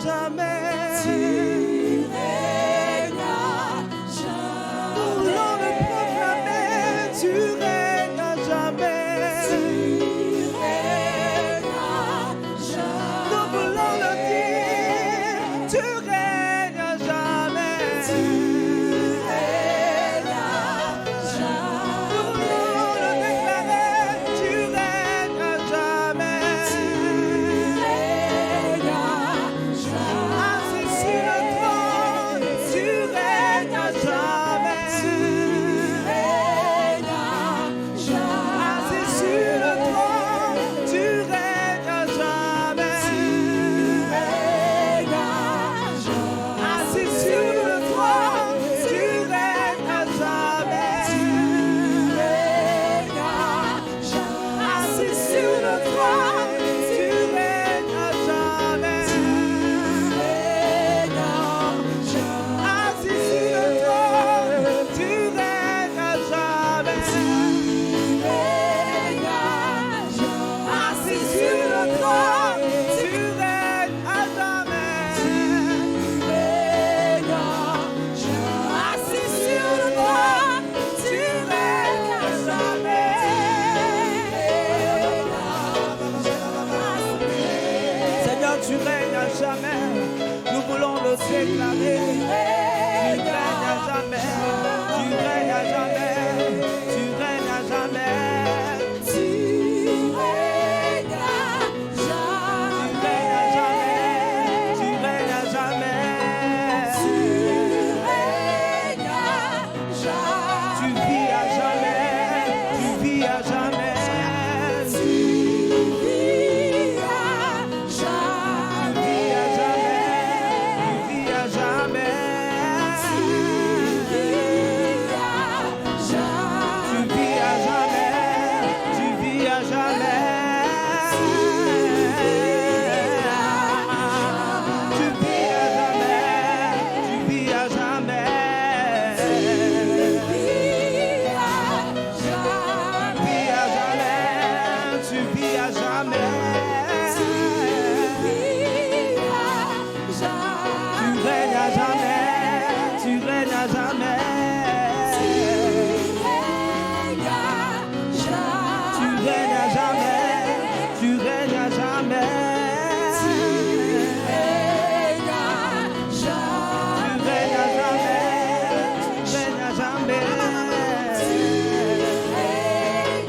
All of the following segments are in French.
jamais. Tu règnes à jamais. Nous voulons le proclamer. Tu règnes à jamais. Tu règnes à jamais. Nous voulons le dire. Tu règnes à jamais. Tu règnes à jamais. Nous voulons le déclarer. Tu règnes à jamais. Tu règnes à jamais. Assis sur le trône, tu règnes à jamais. Tu règnes à jamais. Assis sur le trône, tu règnes à jamais. Règnes à jamais. Assis sur le trône, tu règnes à jamais. Règnes à jamais. Assis sur le trône, tu règnes à jamais. Règnes à jamais. Assis sur le trône, tu règnes à jamais. Règnes à jamais. Assis sur le trône, tu règnes à jamais. Règnes à jamais. Assis sur le trône, tu règnes à jamais. Seigneur, tu règnes à jamais. Nous voulons le déclarer. Tu règnes à jamais. Tu règnes à jamais. Tu règnes à jamais. Tu règnes à jamais. Tu règnes à jamais. Tu règnes à jamais. Tu règnes à Tu vis à jamais. Tu vis à jamais. Tu vis à jamais. Tu vis à jamais. Tu vis à jamais. Tu vis à jamais. Tu vis à jamais. Tu vis à jamais. Tu vis à jamais. Tu règnes à jamais. Tu règnes à jamais. Tu règnes à jamais. Tu règnes à jamais. Tu règnes à jamais. Tu règnes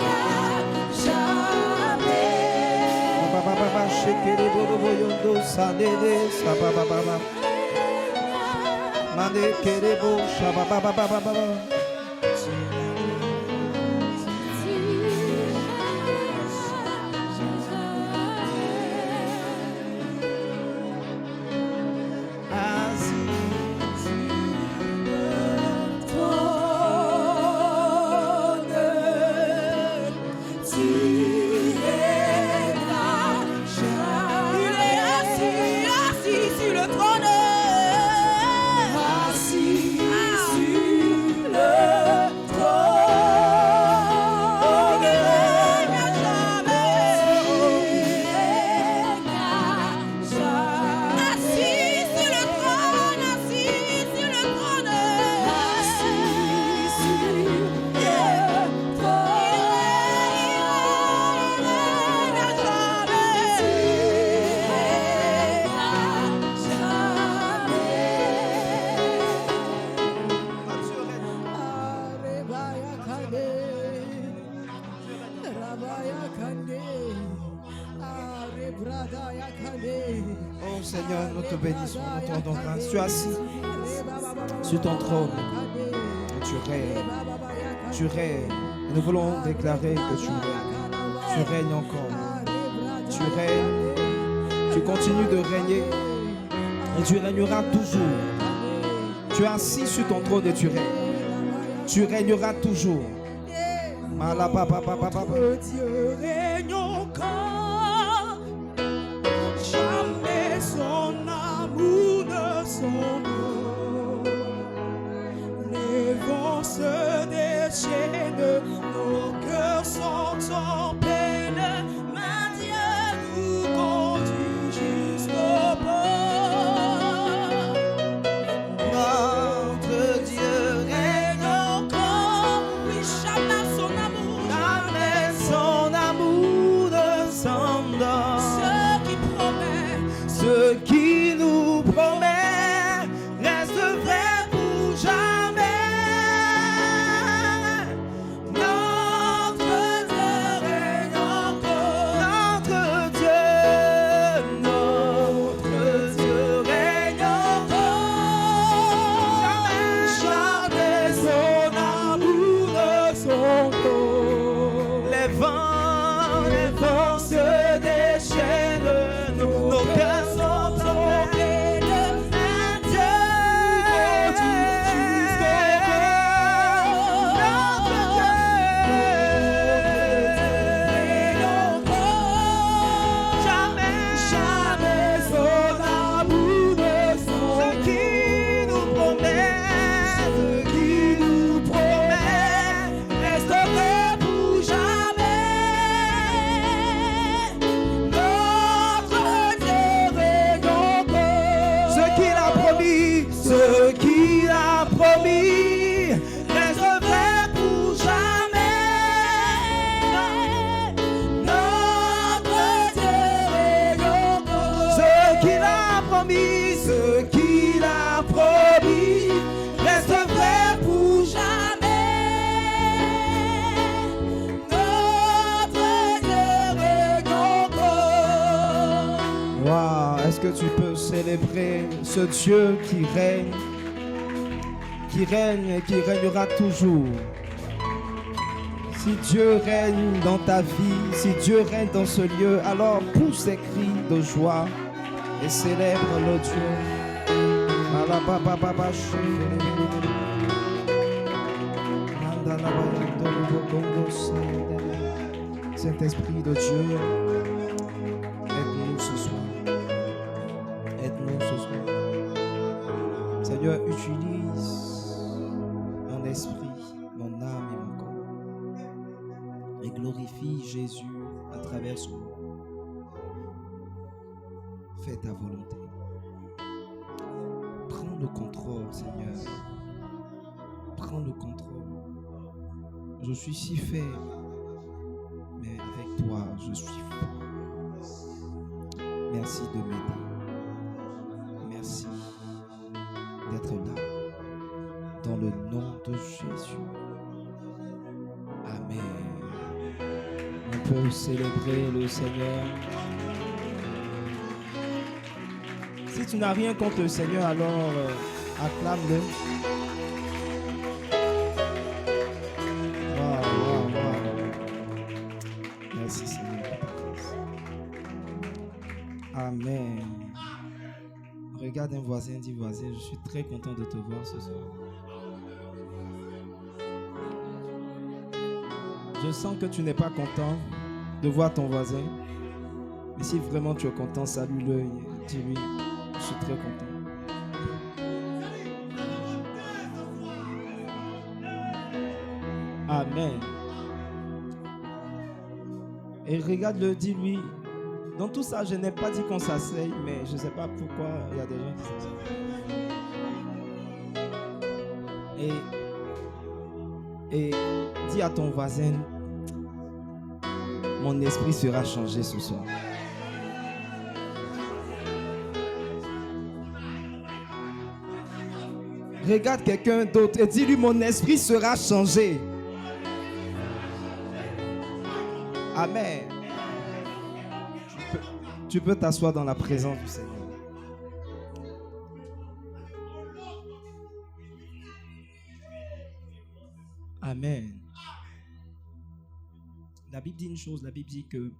à jamais. Baba shekere borobo yondo sanere sababa baba. Mane kerebo shababa baba baba. Assis sur le trône. Oh Seigneur, nous te bénissons, nous te rendons grâce. Tu es assis sur ton trône. Tu règnes. Tu règnes. Et nous voulons déclarer que tu règnes. Tu règnes encore. Tu règnes. Tu continues de régner. Et tu régneras toujours. Tu es assis sur ton trône et tu règnes. Tu régneras toujours. Dieu règne encore. Jamais son amour ne s'en va. Les vents se déchaînent, nos cœurs sont en peine. Mais Dieu nous conduit jusqu'au port. Ce qui nous promet reste vrai pour jamais. Notre Dieu règne encore. Notre Dieu règne encore. Jamais son amour ne s'envole. Les vents se déchaînent, nos cœurs sont tombés de Dieu. Jamais son amour ne s'envole. Ce qui nous promet reste vrai pour jamais. Notre Dieu règne encore. Ce qu'il a promis reste vrai pour jamais. Notre Dieu règne encore. Ce qu'il a promis reste vrai pour jamais. Notre Dieu règne encore. Wow, est-ce que tu peux célébrer ce Dieu qui règne et qui régnera toujours? Si Dieu règne dans ta vie, si Dieu règne dans ce lieu, alors pousse tes cris de joie et célèbre le Dieu. Saint-Esprit de Dieu, aide-nous ce soir. Aide-nous ce soir. Seigneur, utilise mon esprit, mon âme et mon corps. Et glorifie Jésus à travers son nom. Fais ta volonté. Prends le contrôle, Seigneur. Prends le contrôle. Je suis si faible, mais avec toi, je suis fort. Merci de m'aider. Merci d'être là. Dans le nom de Jésus. Amen. On peut célébrer le Seigneur. Si tu n'as rien contre le Seigneur, alors acclame-le. Merci Seigneur. Amen. Regarde un voisin, dis voisin, je suis très content de te voir ce soir. Je sens que tu n'es pas content de voir ton voisin. Mais si vraiment tu es content, salue-le et dis-lui, je suis très content. Amen. Et regarde-le, dis-lui, dans tout ça, je n'ai pas dit qu'on s'asseye, mais je ne sais pas pourquoi il y a des gens qui s'asseyent. Et dis à ton voisin, mon esprit sera changé ce soir. Regarde quelqu'un d'autre et dis-lui, mon esprit sera changé. Amen. Tu peux t'asseoir dans la présence du Seigneur. Amen. La Bible dit une chose, la Bible dit que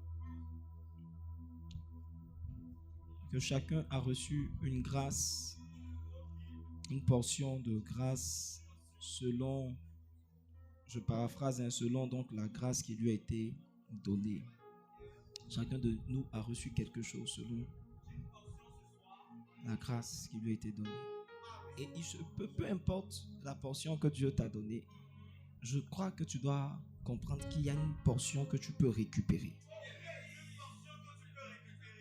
chacun a reçu une grâce, une portion de grâce selon, je paraphrase, selon donc la grâce qui lui a été donnée. Chacun de nous a reçu quelque chose selon la grâce qui lui a été donnée. Et peu importe la portion que Dieu t'a donnée, je crois que tu dois comprendre qu'il y a une portion que tu peux récupérer.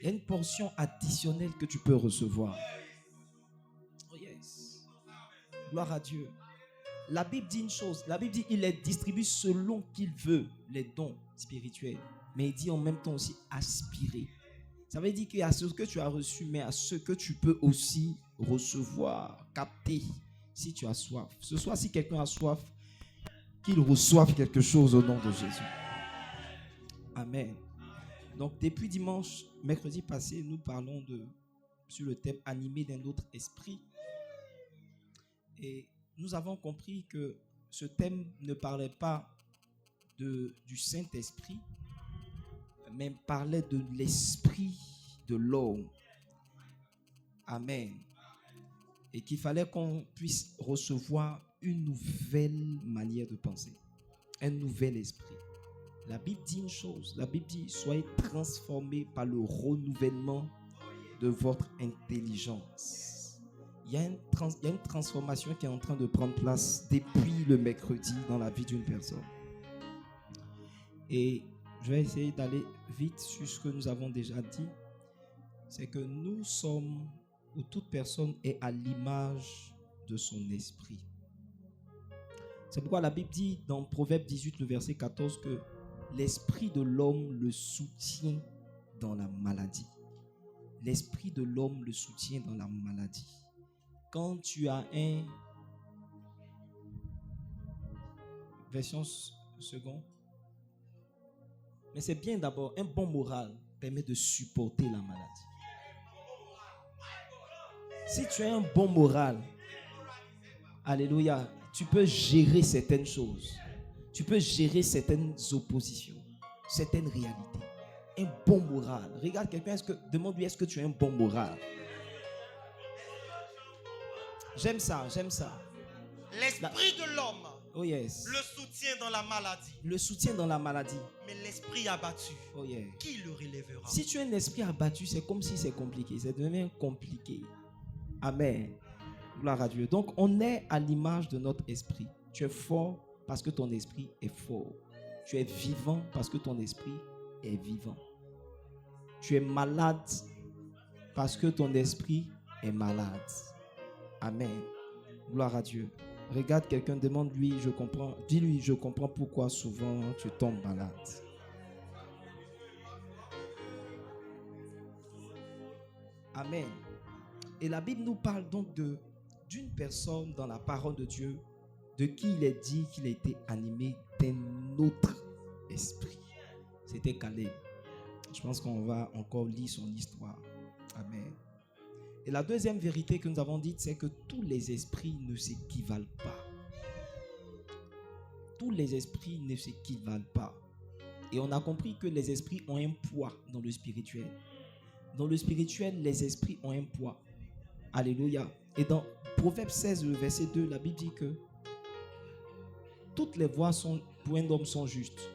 Il y a une portion additionnelle que tu peux recevoir. Oh yes. Gloire à Dieu. La Bible dit une chose. La Bible dit qu'il les distribue selon qu'il veut, les dons spirituels. Mais il dit en même temps aussi aspirer. Ça veut dire qu'il y a ce que tu as reçu, mais à ce que tu peux aussi recevoir, capter, si tu as soif. Ce soir, si quelqu'un a soif, qu'il reçoive quelque chose au nom de Jésus. Amen. Donc, depuis dimanche, mercredi passé, nous parlons sur le thème animé d'un autre esprit. Et nous avons compris que ce thème ne parlait pas du Saint-Esprit, mais parlait de l'esprit de l'homme. Amen. Et qu'il fallait qu'on puisse recevoir une nouvelle manière de penser, un nouvel esprit. La Bible dit une chose, la Bible dit, soyez transformés par le renouvellement de votre intelligence. Il y a une transformation qui est en train de prendre place depuis le mercredi dans la vie d'une personne. Et je vais essayer d'aller vite sur ce que nous avons déjà dit. C'est que nous sommes, où toute personne est à l'image de son esprit. C'est pourquoi la Bible dit dans Proverbe 18, le verset 14, que l'esprit de l'homme le soutient dans la maladie. L'esprit de l'homme le soutient dans la maladie. Quand tu as version second. Mais c'est bien d'abord, un bon moral permet de supporter la maladie. Si tu as un bon moral, alléluia, tu peux gérer certaines choses. Tu peux gérer certaines oppositions, certaines réalités. Un bon moral. Regarde quelqu'un, demande-lui, est-ce que tu as un bon moral? J'aime ça. L'esprit de l'homme Oh yes. le soutient dans la maladie. Le soutien dans la maladie. Mais l'esprit abattu, Oh yeah. qui le relèvera? Si tu as un esprit abattu, c'est comme si c'est compliqué. Ça devient compliqué. Amen. Gloire à Dieu. Donc, on est à l'image de notre esprit. Tu es fort parce que ton esprit est fort. Tu es vivant parce que ton esprit est vivant. Tu es malade parce que ton esprit est malade. Amen. Gloire à Dieu. Regarde quelqu'un, demande-lui, je comprends. Dis-lui, je comprends pourquoi souvent tu tombes malade. Amen. Et la Bible nous parle donc d'une personne dans la parole de Dieu, de qui il est dit qu'il a été animé d'un autre esprit. C'était Caleb. Je pense qu'on va encore lire son histoire. Amen. Et la deuxième vérité que nous avons dite, c'est que tous les esprits ne s'équivalent pas. Tous les esprits ne s'équivalent pas. Et on a compris que les esprits ont un poids dans le spirituel. Dans le spirituel, les esprits ont un poids. Alléluia. Et dans Proverbe 16, le verset 2, la Bible dit que toutes les voies pour un homme sont justes.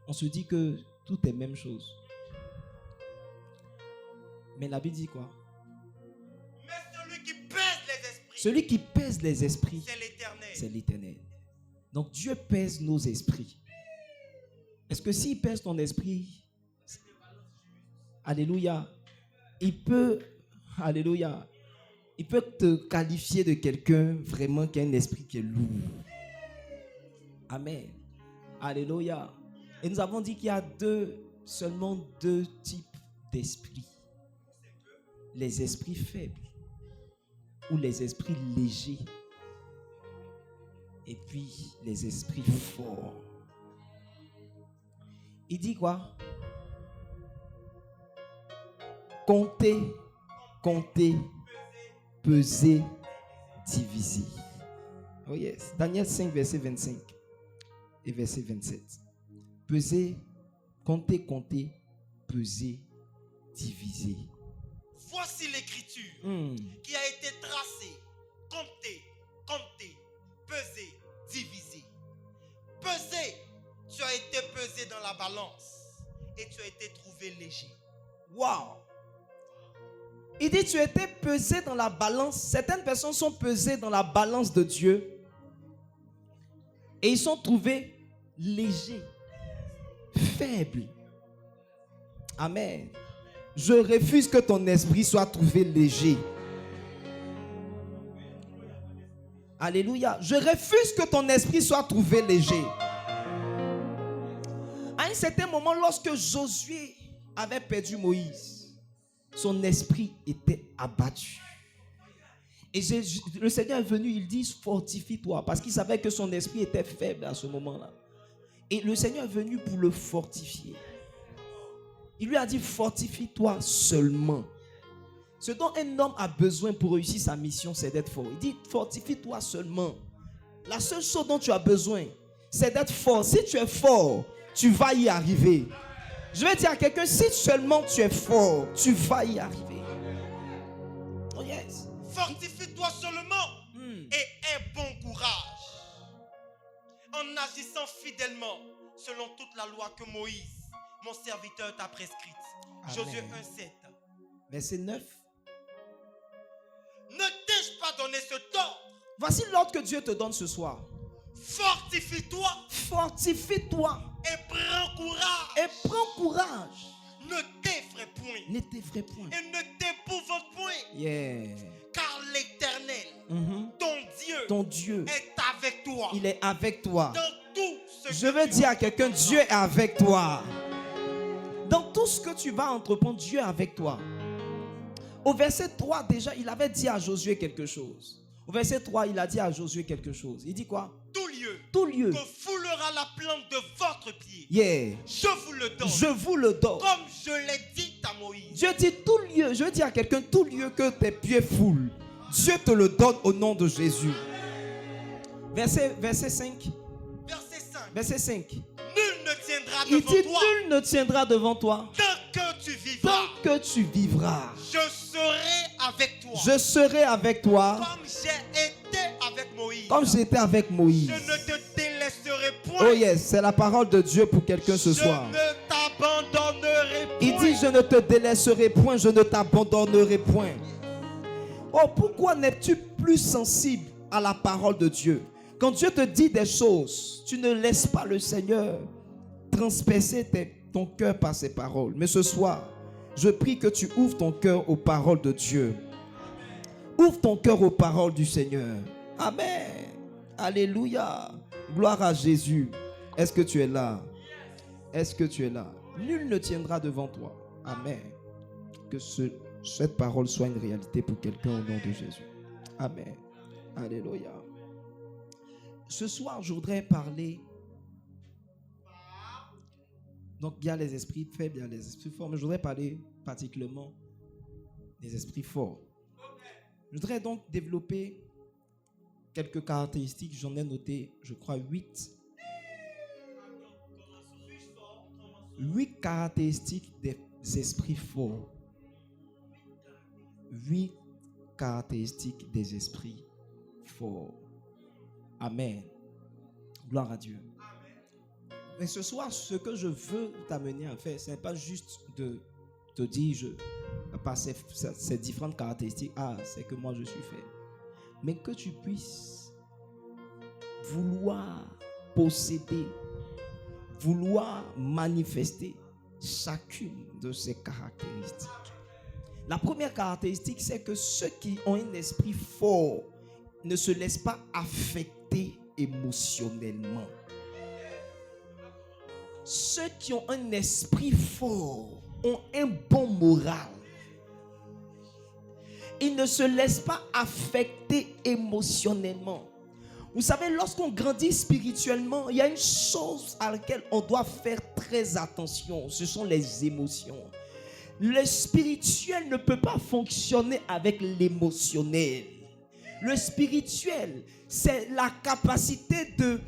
On se dit que tout est même chose. Mais la Bible dit quoi? Mais celui qui pèse les esprits, celui qui pèse les esprits, c'est l'Éternel. C'est l'Éternel. Donc Dieu pèse nos esprits. Est-ce que s'il pèse ton esprit, alléluia, il peut te qualifier de quelqu'un vraiment qui a un esprit qui est lourd. Amen. Alléluia. Et nous avons dit qu'il y a seulement deux types d'esprits. Les esprits faibles ou les esprits légers. Et puis les esprits forts. Il dit quoi? Comptez, peser, diviser. Oh yes. Daniel 5, verset 25 et verset 27. Peser, comptez, peser, diviser. Voici l'écriture qui a été tracée. Comptez, peser, diviser. Peser, tu as été pesé dans la balance et tu as été trouvé léger. Wow! Il dit tu étais pesé dans la balance. Certaines personnes sont pesées dans la balance de Dieu et ils sont trouvés légers, faibles. Amen. Je refuse que ton esprit soit trouvé léger. Alléluia. Je refuse que ton esprit soit trouvé léger. À un certain moment, lorsque Josué avait perdu Moïse, son esprit était abattu. Et le Seigneur est venu, il dit fortifie-toi, parce qu'il savait que son esprit était faible à ce moment-là. Et le Seigneur est venu pour le fortifier. Il lui a dit fortifie-toi seulement. Ce dont un homme a besoin pour réussir sa mission, c'est d'être fort. Il dit fortifie-toi seulement. La seule chose dont tu as besoin, c'est d'être fort. Si tu es fort, tu vas y arriver. Je vais dire à quelqu'un, si seulement tu es fort, tu vas y arriver. Oh yes. Fortifie-toi seulement et aie bon courage en agissant fidèlement selon toute la loi que Moïse, mon serviteur, t'a prescrite. Amen. Josué 1,7. Verset 9. Ne t'ai-je pas donné ce tort? Voici l'ordre que Dieu te donne ce soir. Fortifie-toi Fortifie-toi et prends courage. et prends courage. Ne t'effraie point Ne t'effraie point. et ne t'épouvante point, Yeah. car l'Éternel, Mhm. ton Dieu, Ton Dieu, est avec toi il est avec toi. dans tout ce Je que veux tu dire à vas quelqu'un, entreprendre. Dieu est avec toi. Dans tout ce que tu vas entreprendre, Dieu est avec toi. Au verset 3, déjà, il avait dit à Josué quelque chose. Au verset 3, il a dit à Josué quelque chose. Il dit quoi? Tout lieu Tout lieu. que foulera la plante de votre pied, Yeah. je vous le donne, Je vous le donne. comme je l'ai dit à Moïse. Dieu dit tout lieu. Je veux dire à quelqu'un, tout lieu que tes pieds foulent, Dieu te le donne au nom de Jésus. Verset 5. Verset 5. Verset 5. Nul ne tiendra Il devant dit, toi nul ne tiendra devant toi tant que tu vivras. tant que tu vivras. Je serai avec toi. Je serai avec toi Comme j'ai été avec Moïse. comme j'étais avec Moïse. Je ne te délaisserai point. Oh yes, c'est la parole de Dieu pour quelqu'un ce soir. Je ne t'abandonnerai point. Il dit, je ne te délaisserai point, je ne t'abandonnerai point. Oh, pourquoi n'es-tu plus sensible à la parole de Dieu? Quand Dieu te dit des choses, tu ne laisses pas le Seigneur transpercer ton cœur par ses paroles. Mais ce soir, je prie que tu ouvres ton cœur aux paroles de Dieu. Ouvre ton cœur aux paroles du Seigneur. Amen. Alléluia. Gloire à Jésus. Est-ce que tu es là? Est-ce que tu es là? Nul ne tiendra devant toi. Amen. Que cette parole soit une réalité pour quelqu'un au nom de Jésus. Amen. Alléluia. Ce soir, je voudrais parler. Donc, il y a les esprits faibles, il y a les esprits forts. Mais je voudrais parler particulièrement des esprits forts. Je voudrais donc développer quelques caractéristiques. J'en ai noté, je crois, 8. 8 caractéristiques des esprits forts. 8 caractéristiques des esprits forts. Amen. Gloire à Dieu. Mais ce soir, ce que je veux t'amener à faire, ce n'est pas juste de te dire, par ces différentes caractéristiques, c'est que moi je suis fait. Mais que tu puisses vouloir posséder, vouloir manifester chacune de ces caractéristiques. La première caractéristique, c'est que ceux qui ont un esprit fort ne se laissent pas affecter émotionnellement. Ceux qui ont un esprit fort ont un bon moral. Ils ne se laissent pas affecter émotionnellement. Vous savez, lorsqu'on grandit spirituellement, il y a une chose à laquelle on doit faire très attention. Ce sont les émotions. Le spirituel ne peut pas fonctionner avec l'émotionnel. Le spirituel, c'est la capacité de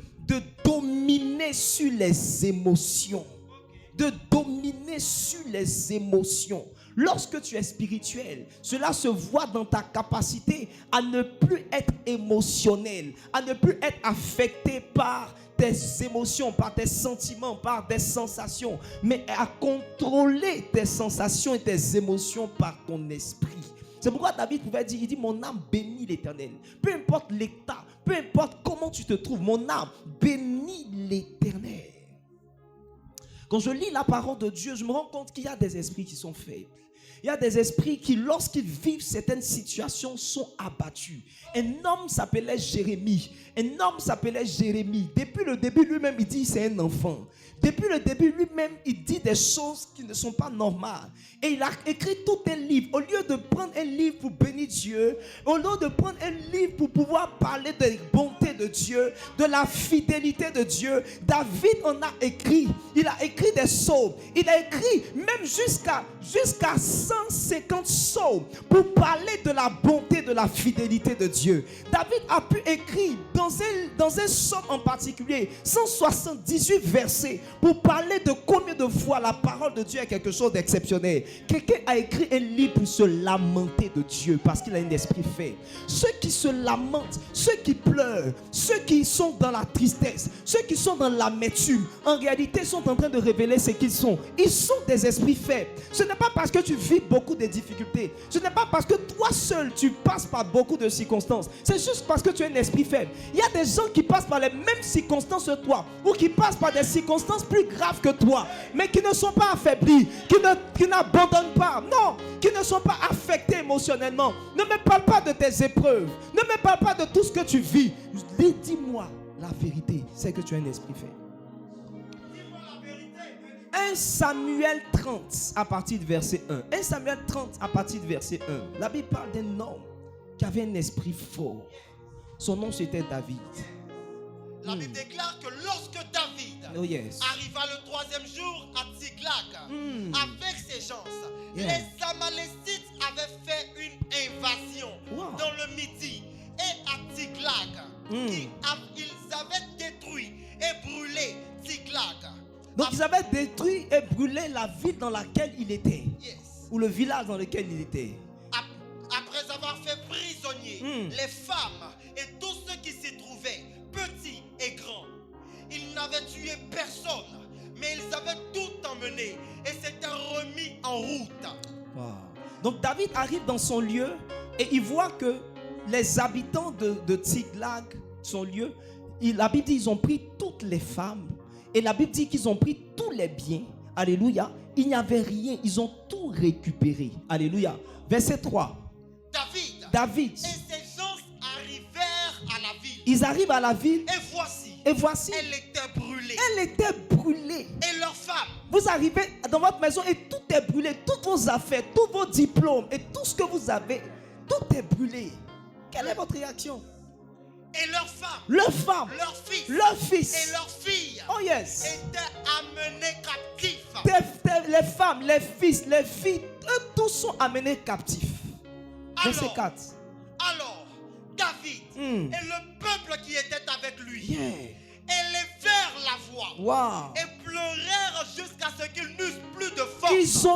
dominer sur les émotions. De dominer sur les émotions. Lorsque tu es spirituel, cela se voit dans ta capacité à ne plus être émotionnel, à ne plus être affecté par tes émotions, par tes sentiments, par des sensations, mais à contrôler tes sensations et tes émotions par ton esprit. C'est pourquoi David pouvait dire, il dit, mon âme bénit l'Éternel. Peu importe l'état, peu importe comment tu te trouves, mon âme bénit l'Éternel. Quand je lis la parole de Dieu, je me rends compte qu'il y a des esprits qui sont faibles. Il y a des esprits qui, lorsqu'ils vivent certaines situations, sont abattus. Un homme s'appelait Jérémie. Depuis le début, lui-même, il dit c'est un enfant. Depuis le début, lui-même, il dit des choses qui ne sont pas normales. Et il a écrit tout un livre. Au lieu de prendre un livre pour bénir Dieu, au lieu de prendre un livre pour pouvoir parler de la bonté de Dieu, de la fidélité de Dieu, David en a écrit. Il a écrit des psaumes. Il a écrit même jusqu'à 150 psaumes pour parler de la bonté, de la fidélité de Dieu. David a pu écrire dans un psaume en particulier 178 versets pour parler de combien de fois la parole de Dieu est quelque chose d'exceptionnel. Quelqu'un a écrit un livre pour se lamenter de Dieu parce qu'il a un esprit faible. Ceux qui se lamentent, ceux qui pleurent, ceux qui sont dans la tristesse, ceux qui sont dans l'amertume, en réalité sont en train de révéler ce qu'ils sont. Ils sont des esprits faibles. Ce n'est pas parce que tu vis beaucoup de difficultés. Ce n'est pas parce que toi seul tu passes par beaucoup de circonstances. C'est juste parce que tu es un esprit faible. Il y a des gens qui passent par les mêmes circonstances que toi, ou qui passent par des circonstances plus graves que toi, mais qui ne sont pas affaiblis, qui n'abandonnent pas, non, qui ne sont pas affectés émotionnellement. Ne me parle pas de tes épreuves, ne me parle pas de tout ce que tu vis. Dis-moi la vérité, c'est que tu es un esprit faible. 1 Samuel 30 à partir du verset 1. 1 Samuel 30 à partir du verset 1. La Bible parle d'un homme qui avait un esprit fort. Son nom c'était David. La Bible déclare que lorsque David arriva le 3e jour à Tsiglag avec ses gens, les Amalécites avaient fait une invasion dans le Midi et à Tsiglag. Ils avaient détruit et brûlé Tsiglag. Donc ils avaient détruit et brûlé la ville dans laquelle il était, ou le village dans lequel il était. Après avoir fait prisonnier les femmes et tous ceux qui s'y trouvaient, petits et grands, ils n'avaient tué personne, mais ils avaient tout emmené et s'étaient remis en route. Wow. Donc David arrive dans son lieu et il voit que les habitants de Tsiglag, son lieu, la Bible dit qu'ils ont pris toutes les femmes. Et la Bible dit qu'ils ont pris tous les biens. Alléluia. Il n'y avait rien. Ils ont tout récupéré. Alléluia. Verset 3. David. Et ces gens arrivèrent à la ville. Ils arrivent à la ville. Et voici. Elle était brûlée. Et leurs femmes. Vous arrivez dans votre maison et tout est brûlé. Toutes vos affaires, tous vos diplômes et tout ce que vous avez, tout est brûlé. Quelle est votre réaction? Et leurs femmes, leurs fils et leurs filles étaient amenés captifs. Les femmes, les fils, les filles, eux tous sont amenés captifs. Verset 4. Alors, David et le peuple qui était avec lui élevèrent la voix et pleurèrent jusqu'à ce qu'ils n'eussent plus de force. Ils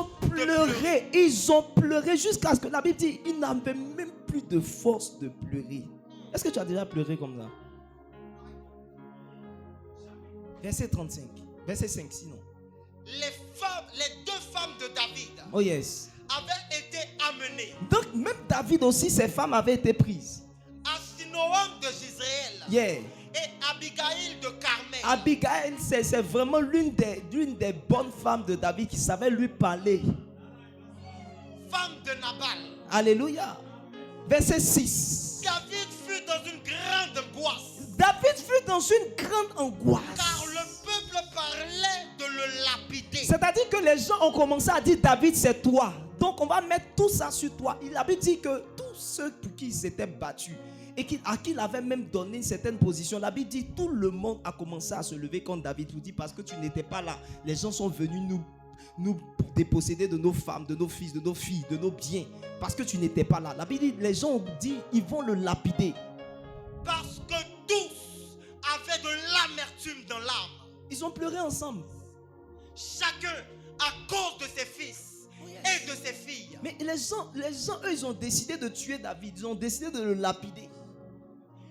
ont pleuré jusqu'à ce que la Bible dit ils n'avaient même plus de force de pleurer. Est-ce que tu as déjà pleuré comme ça? Verset 35. Verset 5 sinon. Les 2 femmes de David avaient été amenées. Donc même David aussi, ses femmes avaient été prises. Ahinoam de Jezreel et Abigail de Carmel. Abigail, c'est vraiment l'une des bonnes femmes de David qui savait lui parler. Femme de Nabal. Alléluia. Verset 6. David fut dans une grande angoisse. Car le peuple parlait de le lapider. C'est-à-dire que les gens ont commencé à dire David c'est toi. Donc on va mettre tout ça sur toi. Il avait dit que tous ceux pour qui il s'était battu et à qui il avait même donné une certaine position, la Bible dit tout le monde a commencé à se lever contre David. Il dit parce que tu n'étais pas là. Les gens sont venus nous déposséder de nos femmes, de nos fils, de nos filles, de nos biens, parce que tu n'étais pas là. La Bible dit, les gens ont dit, ils vont le lapider. Parce que tous avaient de l'amertume dans l'âme. Ils ont pleuré ensemble. Chacun à cause de ses fils et de ses filles. Mais les gens, eux, ils ont décidé de tuer David. Ils ont décidé de le lapider.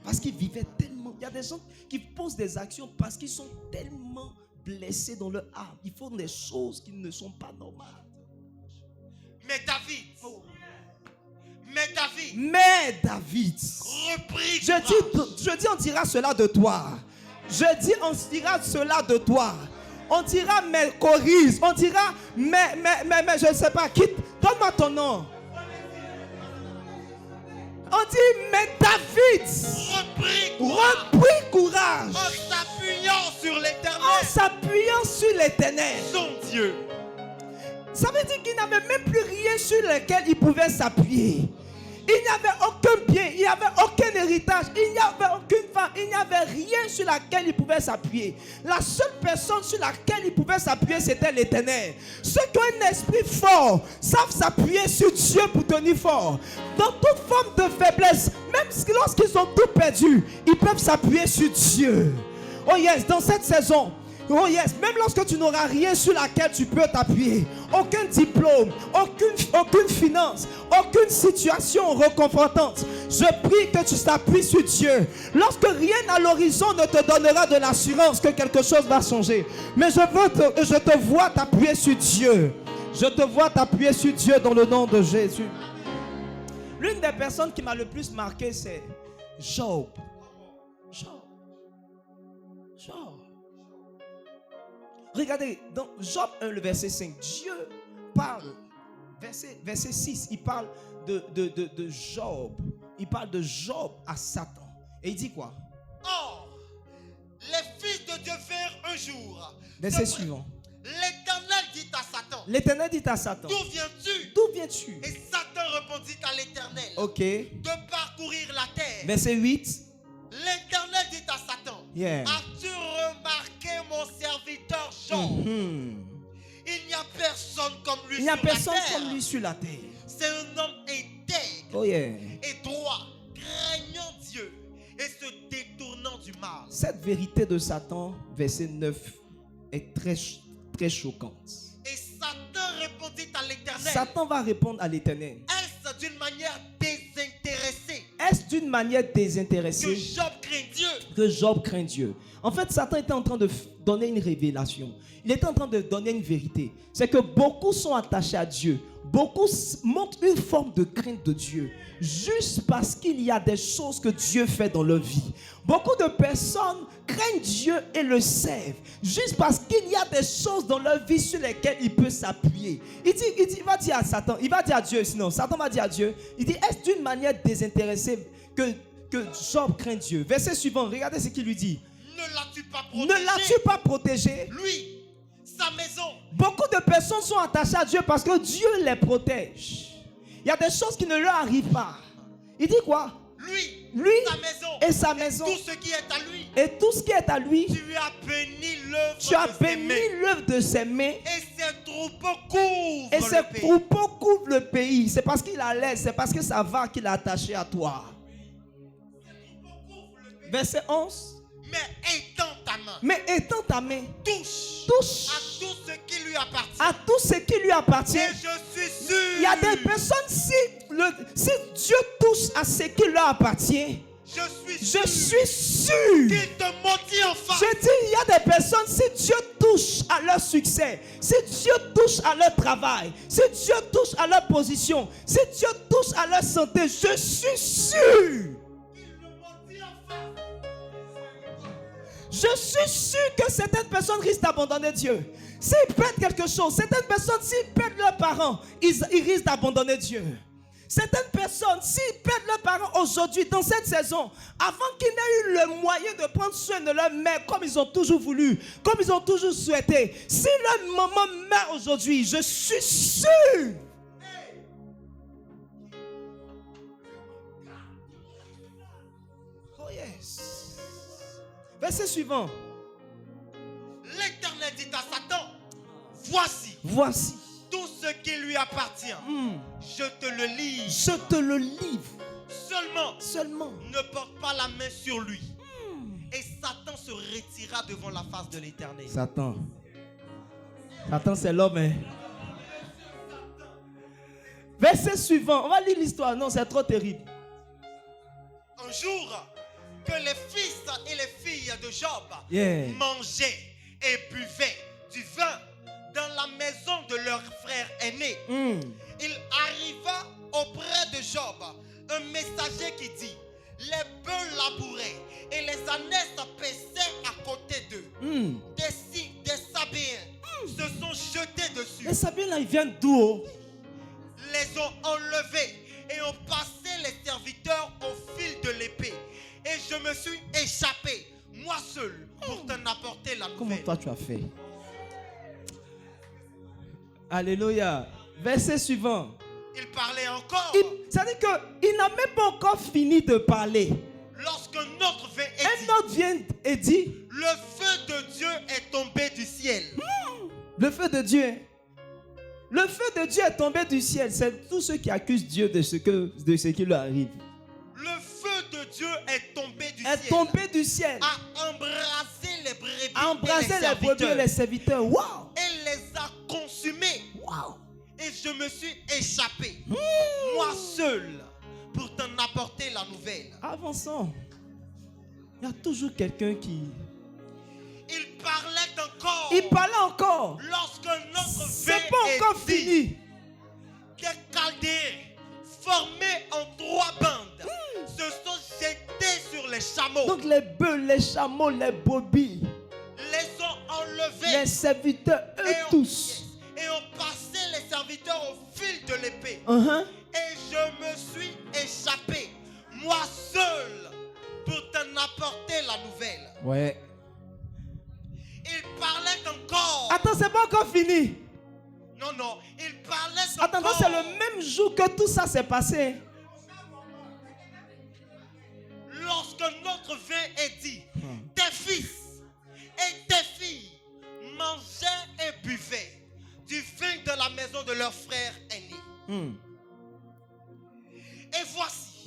Parce qu'il vivait tellement. Il y a des gens qui posent des actions parce qu'ils sont tellement blessés dans leur âme. Ils font des choses qui ne sont pas normales. Mais David reprit. Je dis on dira cela de toi. Je dis on dira cela de toi. On dira mais Coris. On dira mais je ne sais pas. Quitte. Donne-moi ton nom. On dit mais David. Repris courage. En s'appuyant sur l'éternel. En s'appuyant sur l'éternel. Son Dieu. Ça veut dire qu'il n'avait même plus rien sur lequel il pouvait s'appuyer. Il n'y avait aucun bien, il n'y avait aucun héritage, il n'y avait aucune femme, il n'y avait rien sur laquelle il pouvait s'appuyer. La seule personne sur laquelle il pouvait s'appuyer, c'était l'Éternel. Ceux qui ont un esprit fort savent s'appuyer sur Dieu pour tenir fort. Dans toute forme de faiblesse, même lorsqu'ils ont tout perdu, ils peuvent s'appuyer sur Dieu. Oh yes, dans cette saison, oh yes, même lorsque tu n'auras rien sur laquelle tu peux t'appuyer, aucun diplôme, aucune finance, aucune situation réconfortante, je prie que tu t'appuies sur Dieu. Lorsque rien à l'horizon ne te donnera de l'assurance que quelque chose va changer, mais je te vois t'appuyer sur Dieu. Je te vois t'appuyer sur Dieu dans le nom de Jésus. L'une des personnes qui m'a le plus marqué, c'est Job. Regardez, dans Job 1, le verset 5, Dieu parle, verset 6, il parle de Job. Il parle de Job à Satan. Et il dit quoi? Or, les fils de Dieu vinrent un jour. Verset suivant. L'Éternel dit à Satan. L'Éternel dit à Satan. D'où viens-tu? D'où viens-tu? Et Satan répondit à l'Éternel. Ok. De parcourir la terre. Verset 8. L'Éternel dit à Satan. Yeah. As-tu remarqué mon serviteur Job? Il n'y a personne comme lui Il n'y a sur la personne terre. comme lui sur la terre. C'est un homme intègre Oh yeah. et droit, craignant Dieu et se détournant du mal. Cette vérité de Satan, verset 9, est très, très choquante. Et Satan répondit à l'Éternel. Satan va répondre à l'Éternel. Est-ce d'une manière désintéressée Est-ce d'une manière que désintéressée Job craint Dieu? que Job craint Dieu? En fait, Satan était en train de donner une révélation. Il était en train de donner une vérité. C'est que beaucoup sont attachés à Dieu. Beaucoup montrent une forme de crainte de Dieu. Juste parce qu'il y a des choses que Dieu fait dans leur vie. Beaucoup de personnes craignent Dieu et le servent. Juste parce qu'il y a des choses dans leur vie sur lesquelles il peut s'appuyer. Il va dire à Satan, il va dire à Dieu, sinon Satan va dire à Dieu, il dit, est-ce d'une manière désintéressée que Job craint Dieu? Verset suivant, regardez ce qu'il lui dit. Ne l'as-tu pas protégé? Ne l'as-tu pas protégé? Lui, sa maison. Beaucoup de personnes sont attachées à Dieu parce que Dieu les protège. Il y a des choses qui ne leur arrivent pas. Il dit quoi? Lui, sa maison. Et sa maison. Tout ce qui est à lui. Et tout ce qui est à lui. Tu as béni l'œuvre Tu as de ses béni mains. l'œuvre de ses mains. Et ses troupeaux couvrent Et le ses pays. troupeaux couvrent le pays. C'est parce qu'il a l'aise. C'est parce que ça va qu'il est attaché à toi. Verset 11. Mais étends ta main. Mais étends ta main. Touche. Touche À tout ce qui lui appartient. à tout ce qui lui appartient. Et je suis sûr. Il y a des personnes, si Dieu touche à ce qui leur appartient, je suis sûr qu'il te maudit en face. Je dis, il y a des personnes, si Dieu touche à leur succès, si Dieu touche à leur travail, si Dieu touche à leur position, si Dieu touche à leur santé, je suis sûr. Je suis sûr que certaines personnes risquent d'abandonner Dieu. S'ils perdent quelque chose, certaines personnes, s'ils perdent leurs parents, ils risquent d'abandonner Dieu. Certaines personnes, s'ils perdent leurs parents aujourd'hui, dans cette saison, avant qu'ils n'aient eu le moyen de prendre soin de leur mère comme ils ont toujours voulu, comme ils ont toujours souhaité, si leur maman meurt aujourd'hui, je suis sûr. Oh yes. Verset suivant. L'Éternel dit à Satan, voici tout ce qui lui appartient. Je te le livre. Je te le livre. Seulement. Ne porte pas la main sur lui. Et Satan se retira devant la face de l'Éternel. Satan, c'est l'homme. Hein? Verset suivant. On va lire l'histoire. Non, c'est trop terrible. Un jour, que les fils et les filles de Job mangeaient et buvaient du vin dans la maison de leur frère aîné. Il arriva auprès de Job un messager qui dit: les bœufs labouraient et les ânesses paissaient à côté d'eux. Des Sabéens se sont jetés dessus, Les Sabiens là, ils viennent d'où? Oh? les ont enlevés et ont passé les serviteurs au fil de l'épée. Et je me suis échappé, moi seul, pour t'en apporter la Comment nouvelle. toi tu as fait? Alléluia. Verset suivant. Il parlait encore. Ça veut dire qu'il n'a même pas encore fini de parler. Lorsqu'un autre vient et dit, Un autre vient et dit, le feu de Dieu est tombé du ciel. le feu de Dieu. Le feu de Dieu est tombé du ciel. C'est tous ceux qui accusent Dieu de ce qui leur arrive. Le feu de Dieu est tombé du Est ciel. tombé du ciel. A embrassé les brebis A embrassé et les brebis et les serviteurs. Waouh! et les a consumés. Waouh! Et je me suis échappé, moi seul, pour t'en apporter la nouvelle. Avançons. Il y a toujours quelqu'un qui... Il parlait encore. Il parlait encore. Lorsqu'un autre C'est vient pas et encore dit, fini. des Chaldéens formés en 3 bandes se sont jetés sur les chameaux, Donc les bœufs, les chameaux, les brebis, les ont enlevés les serviteurs, eux et tous. ont passé les serviteurs au fil de l'épée. Uh-huh. Et je me suis échappé, moi seul, pour t'en apporter la nouvelle. Ouais. Il parlait encore. Attends, c'est pas encore fini. Non, non, il parlait Attends, encore. c'est le même jour que tout ça s'est passé. Lorsqu'un autre vient et dit, tes fils et tes filles mangeaient et buvaient du vin de la maison de leur frère aîné. Et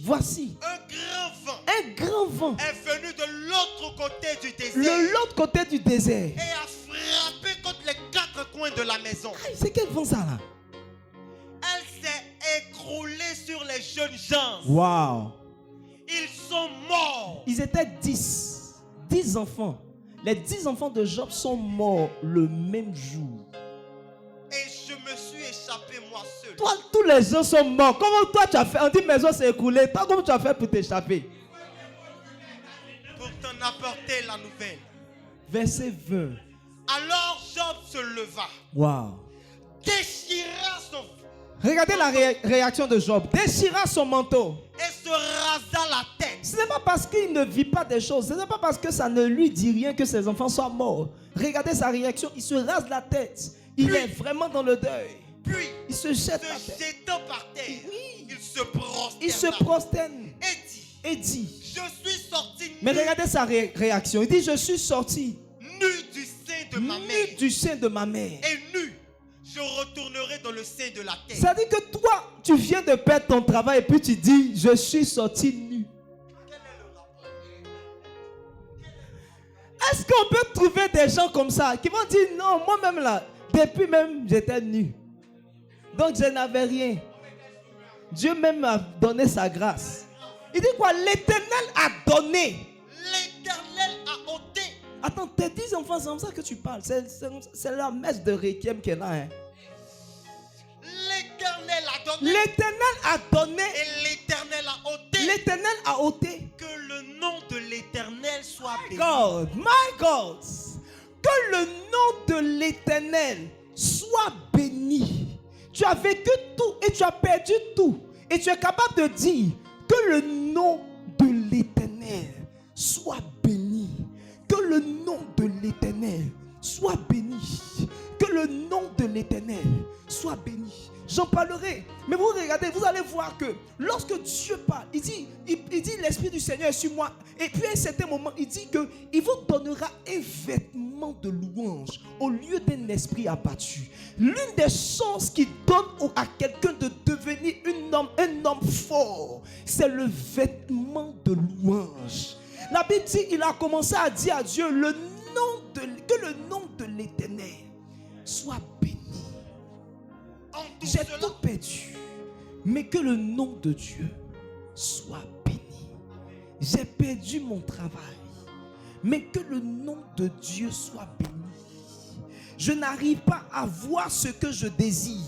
Voici un grand vent un grand vent est venu de l'autre côté du désert de l'autre côté du désert. et a frappé contre les 4 coins de la maison. Aïe, c'est quel vent ça là? Elle s'est écroulée sur les jeunes gens. Waouh! Ils sont morts. Ils étaient 10. 10 enfants. Les 10 enfants de Job sont morts le même jour. Et je me suis échappé moi seul. Toi, tous les gens sont morts. Comment toi tu as fait? On dit maison s'est écoulée. Toi, comment tu as fait pour t'échapper? Pour t'en apporter la nouvelle. Verset 20. Alors Job se leva, Waouh! déchira son Regardez la réaction de Job. Déchira son manteau. et se rasa la tête. Ce n'est pas parce qu'il ne vit pas des choses. Ce n'est pas parce que ça ne lui dit rien que ses enfants soient morts. Regardez sa réaction. Il se rase la tête. Il est vraiment dans le deuil. Puis, Il se jette la se tête. jetant par terre, Oui. il se prosterna Il se prosterne et dit, et dit. je suis sorti Mais nu, regardez sa réaction. Il dit, je suis sorti nu du sein de ma mère. nu du sein de ma mère. Et nu, je retournerai dans le sein de la terre. Ça veut dire que toi, tu viens de perdre ton travail et puis tu dis, je suis sorti nu. Est-ce qu'on peut trouver des gens comme ça qui vont dire, non, moi-même là, depuis même, j'étais nu. Donc je n'avais rien. Dieu même m'a donné sa grâce. Il dit quoi? L'Éternel a donné. L'Éternel a ôté. Attends, tes 10 enfants, c'est comme ça que tu parles. C'est la messe de Requiem qui est là. Hein. L'Éternel a donné. L'Éternel a donné. Et l'Éternel a ôté. L'Éternel a ôté. Que le nom de l'Éternel soit béni. God, my God, que le nom de l'Éternel soit béni. Tu as vécu tout et tu as perdu tout. Et tu es capable de dire que le nom de l'Éternel soit béni. Que le nom de l'Éternel soit béni. Que le nom de l'Éternel soit béni. J'en parlerai. Mais vous regardez, vous allez voir que lorsque Dieu parle, il dit l'Esprit du Seigneur est sur moi. Et puis à un certain moment, il dit qu'il vous donnera un vêtement de louange au lieu d'un esprit abattu. L'une des choses qui donne à quelqu'un de devenir un homme fort, c'est le vêtement de louange. La Bible dit, il a commencé à dire à Dieu, que le nom de l'Éternel soit béni. J'ai tout perdu, mais que le nom de Dieu soit béni. J'ai perdu mon travail, mais que le nom de Dieu soit béni. Je n'arrive pas à voir ce que je désire,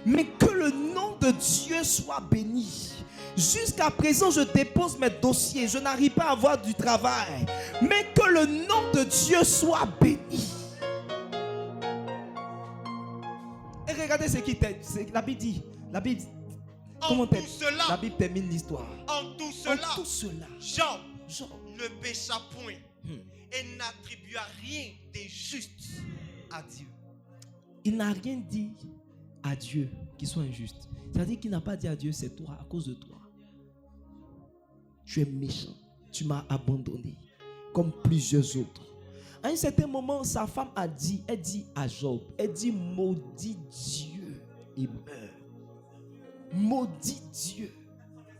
mais que le nom de Dieu soit béni. Jusqu'à présent, je dépose mes dossiers, je n'arrive pas à avoir du travail, mais que le nom de Dieu soit béni. regardez ce qui la Bible dit. La Bible, En tout cela, la Bible termine l'histoire. En tout cela, Job ne pécha point et n'attribua rien d'injuste à Dieu. Il n'a rien dit à Dieu qui soit injuste. C'est-à-dire qu'il n'a pas dit à Dieu, c'est toi, à cause de toi. Tu es méchant. Tu m'as abandonné. Comme plusieurs autres. À un certain moment, sa femme elle dit à Job, elle dit, maudit Dieu et meurt. Maudit Dieu.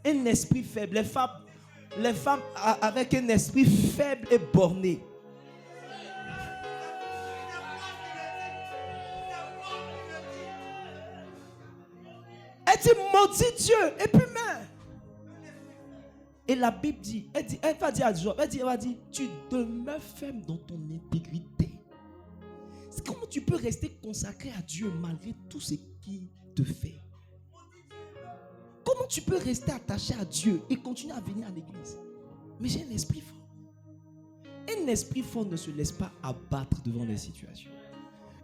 Un esprit faible. Les femmes avec un esprit faible et borné. Elle dit, maudit Dieu et puis meurt. Et la Bible dit, elle va dire à Job, elle va dire, tu demeures ferme dans ton intégrité. Comment tu peux rester consacré à Dieu malgré tout ce qu'il te fait? Comment tu peux rester attaché à Dieu et continuer à venir à l'église? Mais j'ai un esprit fort. Un esprit fort ne se laisse pas abattre devant les situations.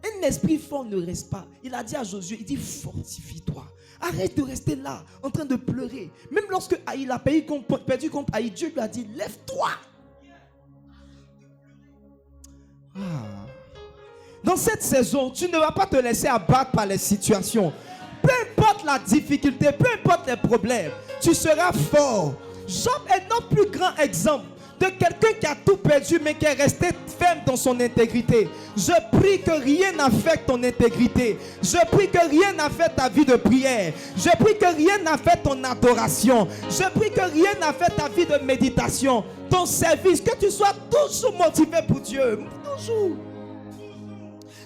Un esprit fort ne reste pas. Il a dit à Josué, il dit, fortifie-toi. Arrête de rester là, en train de pleurer. Même lorsque Haï a perdu contre Haï, Dieu lui a dit, lève-toi. Dans cette saison, tu ne vas pas te laisser abattre par les situations. Peu importe la difficulté, peu importe les problèmes, tu seras fort. Job est notre plus grand exemple de quelqu'un qui a tout perdu mais qui est resté ferme dans son intégrité. Je prie que rien n'affecte ton intégrité. Je prie que rien n'affecte ta vie de prière. Je prie que rien n'affecte ton adoration. Je prie que rien n'affecte ta vie de méditation, ton service, que tu sois toujours motivé pour Dieu. Toujours.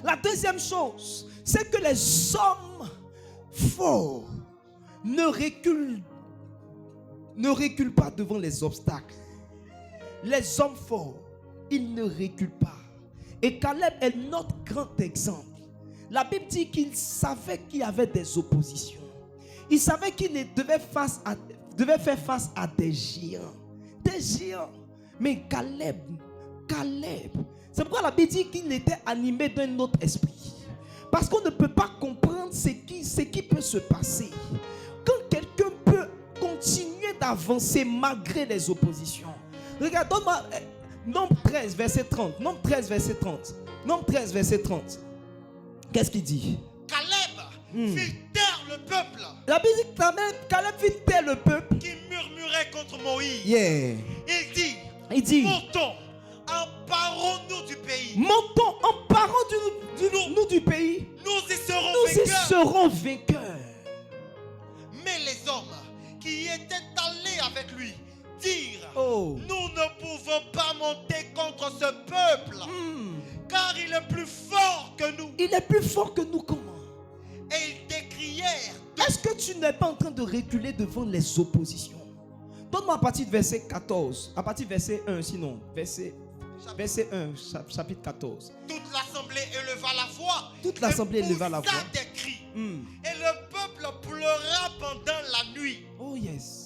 La deuxième chose, c'est que les hommes forts ne reculent pas devant les obstacles. Les hommes forts, ils ne reculent pas. Et Caleb est notre grand exemple. La Bible dit qu'il savait qu'il y avait des oppositions. Il savait qu'il devait faire face à des géants. Des géants. Mais Caleb, c'est pourquoi la Bible dit qu'il était animé d'un autre esprit. Parce qu'on ne peut pas comprendre ce qui peut se passer. Quand quelqu'un peut continuer d'avancer malgré les oppositions. Regarde, donne-moi Nombre 13, verset 30. Nombre 13, verset 30. Nombre 13, verset 30. Qu'est-ce qu'il dit? Caleb fit taire le peuple. La Bible dit que Caleb fit taire le peuple qui murmurait contre Moïse. Yeah. Il dit, montons, emparons-nous du pays. Montons, emparons-nous du pays. Nous y serons vainqueurs. Mais les hommes qui étaient allés avec lui dirent, nous ne pouvons pas monter contre ce peuple, car il est plus fort que nous. Il est plus fort que nous, comment? Et ils décrièrent. Est-ce que tu n'es pas en train de reculer devant les oppositions? Donne-moi à partir de verset 14, à partir de verset 1 sinon, verset 1, chapitre 14. Toute l'assemblée éleva la voix. Toute l'assemblée éleva la voix. Des cris. Et le peuple pleura pendant la nuit. Oh yes.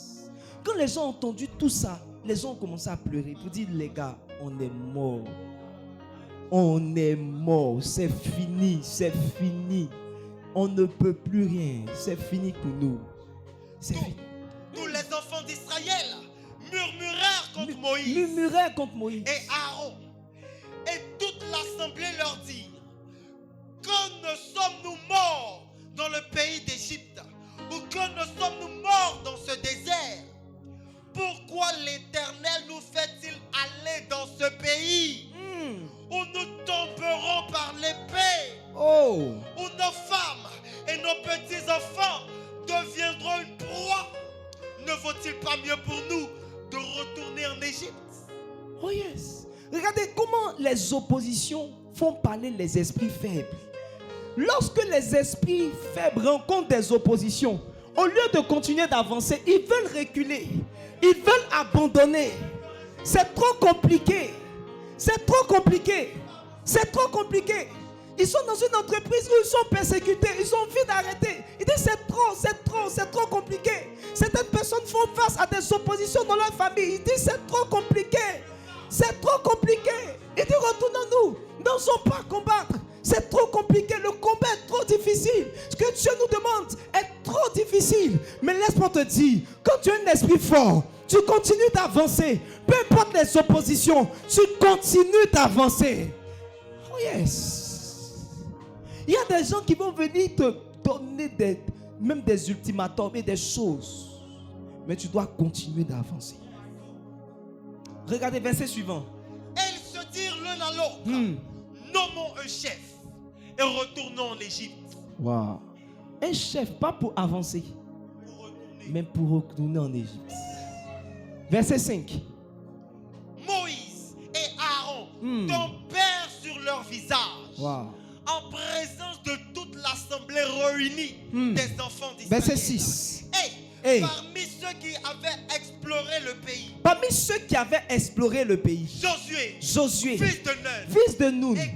Quand les gens ont entendu tout ça, les gens ont commencé à pleurer pour dire, les gars, on est morts. On est morts. C'est fini, c'est fini. On ne peut plus rien. C'est fini pour nous. C'est fini. Tous les enfants d'Israël murmurèrent contre Moïse. Murmurèrent contre Moïse. Et Aaron. Et toute l'assemblée leur dit, quand ne sommes-nous morts dans le pays d'Égypte, ou quand ne sommes-nous morts dans ce désert? Pourquoi l'Éternel nous fait-il aller dans ce pays où nous tomberons par l'épée, où nos femmes et nos petits-enfants deviendront une proie? Ne vaut-il pas mieux pour nous de retourner en Égypte? Oh yes. Regardez comment les oppositions font parler les esprits faibles. Lorsque les esprits faibles rencontrent des oppositions, au lieu de continuer d'avancer, ils veulent reculer. Ils veulent abandonner. C'est trop compliqué. C'est trop compliqué. C'est trop compliqué. Ils sont dans une entreprise où ils sont persécutés. Ils ont envie d'arrêter. Ils disent c'est trop compliqué. Certaines personnes font face à des oppositions dans leur famille. Ils disent c'est trop compliqué. C'est trop compliqué. Ils disent retournons-nous. N'osons pas combattre. C'est trop compliqué, le combat est trop difficile. Ce que Dieu nous demande est trop difficile. Mais laisse-moi te dire, quand tu as un esprit fort, tu continues d'avancer. Peu importe les oppositions, tu continues d'avancer. Oh yes. Il y a des gens qui vont venir te donner même des ultimatums et des choses. Mais tu dois continuer d'avancer. Regardez verset suivant. Et ils se dirent l'un à l'autre, nommons un chef et retournons en Égypte. Wow. Un chef, pas pour avancer, mais pour retourner en Égypte. Verset 5. Moïse et Aaron tombèrent sur leur visage en présence de toute l'assemblée réunie des enfants d'Israël. Verset 6. Et parmi ceux qui avaient exploré le pays, Josué, fils de Nun, et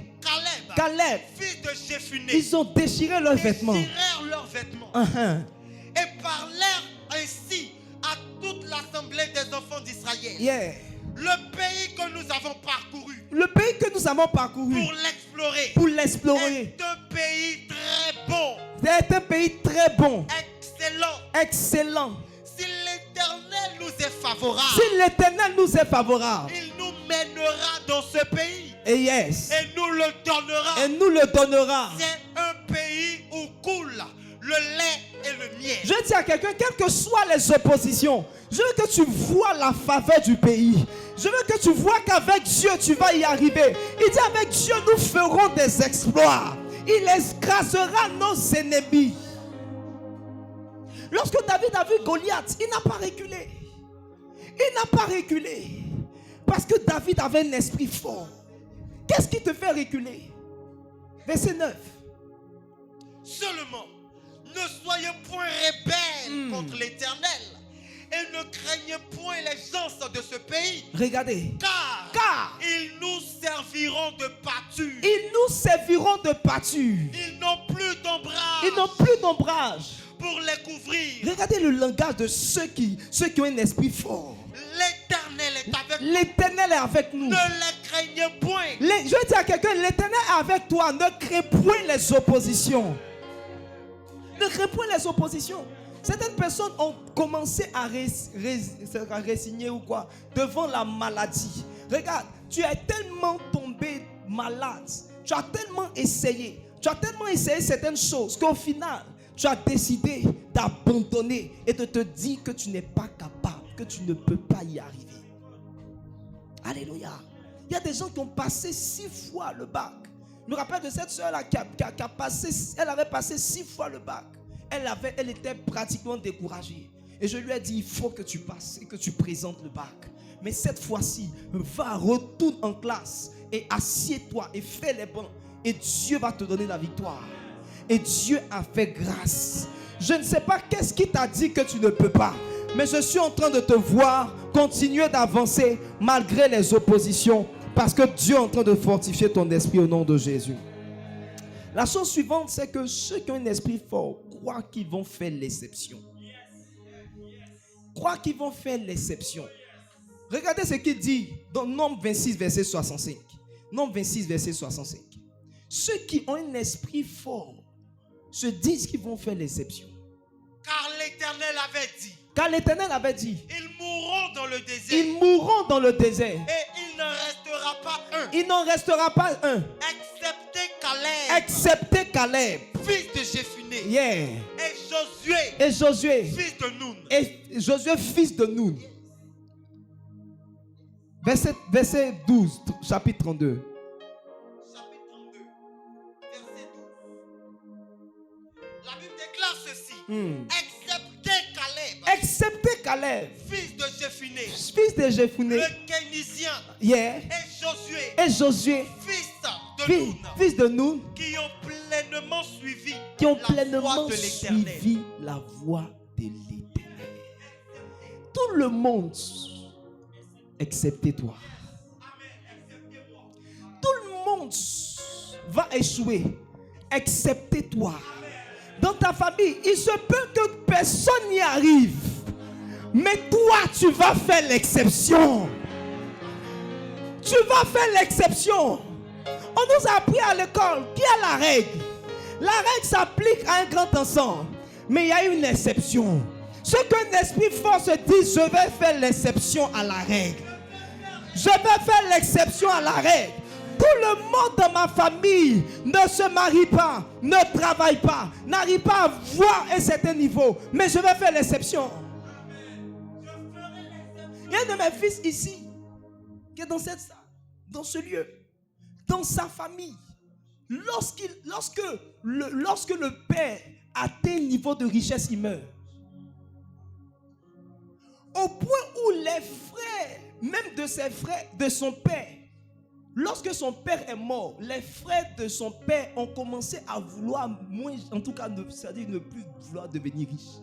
Caleb, fils de Jephuné, ils ont déchiré leurs vêtements. Et parlèrent ainsi à toute l'assemblée des enfants d'Israël. Le pays que nous avons parcouru, pour l'explorer, est un pays très bon. C'est un pays très bon. Excellent. Si l'Éternel nous est favorable, il nous mènera dans ce pays. Et nous le donnera. C'est un pays où coule le lait et le miel. Je dis à quelqu'un, quelles que soient les oppositions, je veux que tu vois la faveur du pays. Je veux que tu vois qu'avec Dieu, tu vas y arriver. Il dit, avec Dieu, nous ferons des exploits. Il écrasera nos ennemis. Lorsque David a vu Goliath, il n'a pas reculé. Parce que David avait un esprit fort. Qu'est-ce qui te fait reculer? Verset 9. Seulement, ne soyez point rebelles contre l'Éternel et ne craignez point les gens de ce pays. Regardez. Car ils nous serviront de pâture. Ils n'ont plus d'ombrage. Pour les couvrir. Regardez le langage de ceux qui ont un esprit fort. L'Éternel est avec nous. Ne les craignez point. Je veux dire à quelqu'un, l'Éternel est avec toi. Ne crains point les oppositions. Certaines personnes ont commencé à résigner ou quoi devant la maladie. Regarde, tu es tellement tombé malade. Tu as tellement essayé certaines choses qu'au final, tu as décidé d'abandonner et de te dire que tu n'es pas capable, que tu ne peux pas y arriver. Alléluia. Il y a des gens qui ont passé 6 fois le bac. Je me rappelle de cette soeur-là qui a passé, elle avait passé 6 fois le bac. Elle était pratiquement découragée. Et je lui ai dit, il faut que tu passes et que tu présentes le bac. Mais cette fois-ci, retourne en classe et assieds-toi et fais les bancs. Et Dieu va te donner la victoire. Et Dieu a fait grâce. Je ne sais pas qu'est-ce qui t'a dit que tu ne peux pas. Mais je suis en train de te voir continuer d'avancer malgré les oppositions. Parce que Dieu est en train de fortifier ton esprit au nom de Jésus. La chose suivante, c'est que ceux qui ont un esprit fort croient qu'ils vont faire l'exception. Regardez ce qu'il dit dans Nombre 26, verset 65. Nombre 26, verset 65. Ceux qui ont un esprit fort se disent qu'ils vont faire l'exception. Car l'Éternel avait dit. Ils mourront dans le désert. Et il n'en restera pas un. Excepté Caleb. Fils de Jephuné. Et Josué. Fils de Nun. Verset 12, chapitre 32. La Bible déclare ceci. Excepté Caleb. Fils de Jephuné. Le Kénizien. Et Josué. Fils de Nun. Qui ont pleinement suivi la voie de l'Éternel. Tout le monde, excepté toi. Tout le monde va échouer, excepté toi. Dans ta famille, il se peut que personne n'y arrive. Mais toi, tu vas faire l'exception. On nous a appris à l'école qu'il y a la règle. La règle s'applique à un grand ensemble. Mais il y a une exception. Ce qu'un esprit fort se dit, je vais faire l'exception à la règle. Je vais faire l'exception à la règle. Tout le monde dans ma famille ne se marie pas, ne travaille pas, n'arrive pas à voir un certain niveau. Mais je vais faire l'exception. Il y a un de mes fils ici qui est dans ce lieu, dans sa famille. Lorsque le père atteint un niveau de richesse, il meurt. Au point où les frères, même de ses frères, de son père, lorsque son père est mort, les frères de son père ont commencé à vouloir moins, en tout cas, c'est-à-dire ne plus vouloir devenir riche.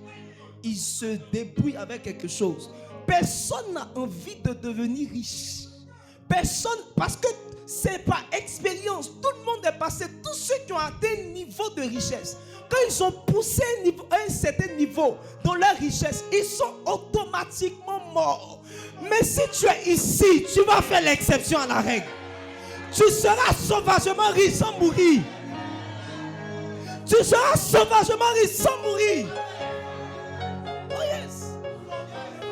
Ils se débrouillent avec quelque chose. Personne n'a envie de devenir riche. Personne, parce que c'est par expérience. Tout le monde est passé. Tous ceux qui ont atteint un niveau de richesse, quand ils ont poussé un certain niveau dans leur richesse, ils sont automatiquement morts. Mais si tu es ici, tu vas faire l'exception à la règle. Tu seras sauvagement riche sans mourir. Tu seras sauvagement riche sans mourir. Oh yes.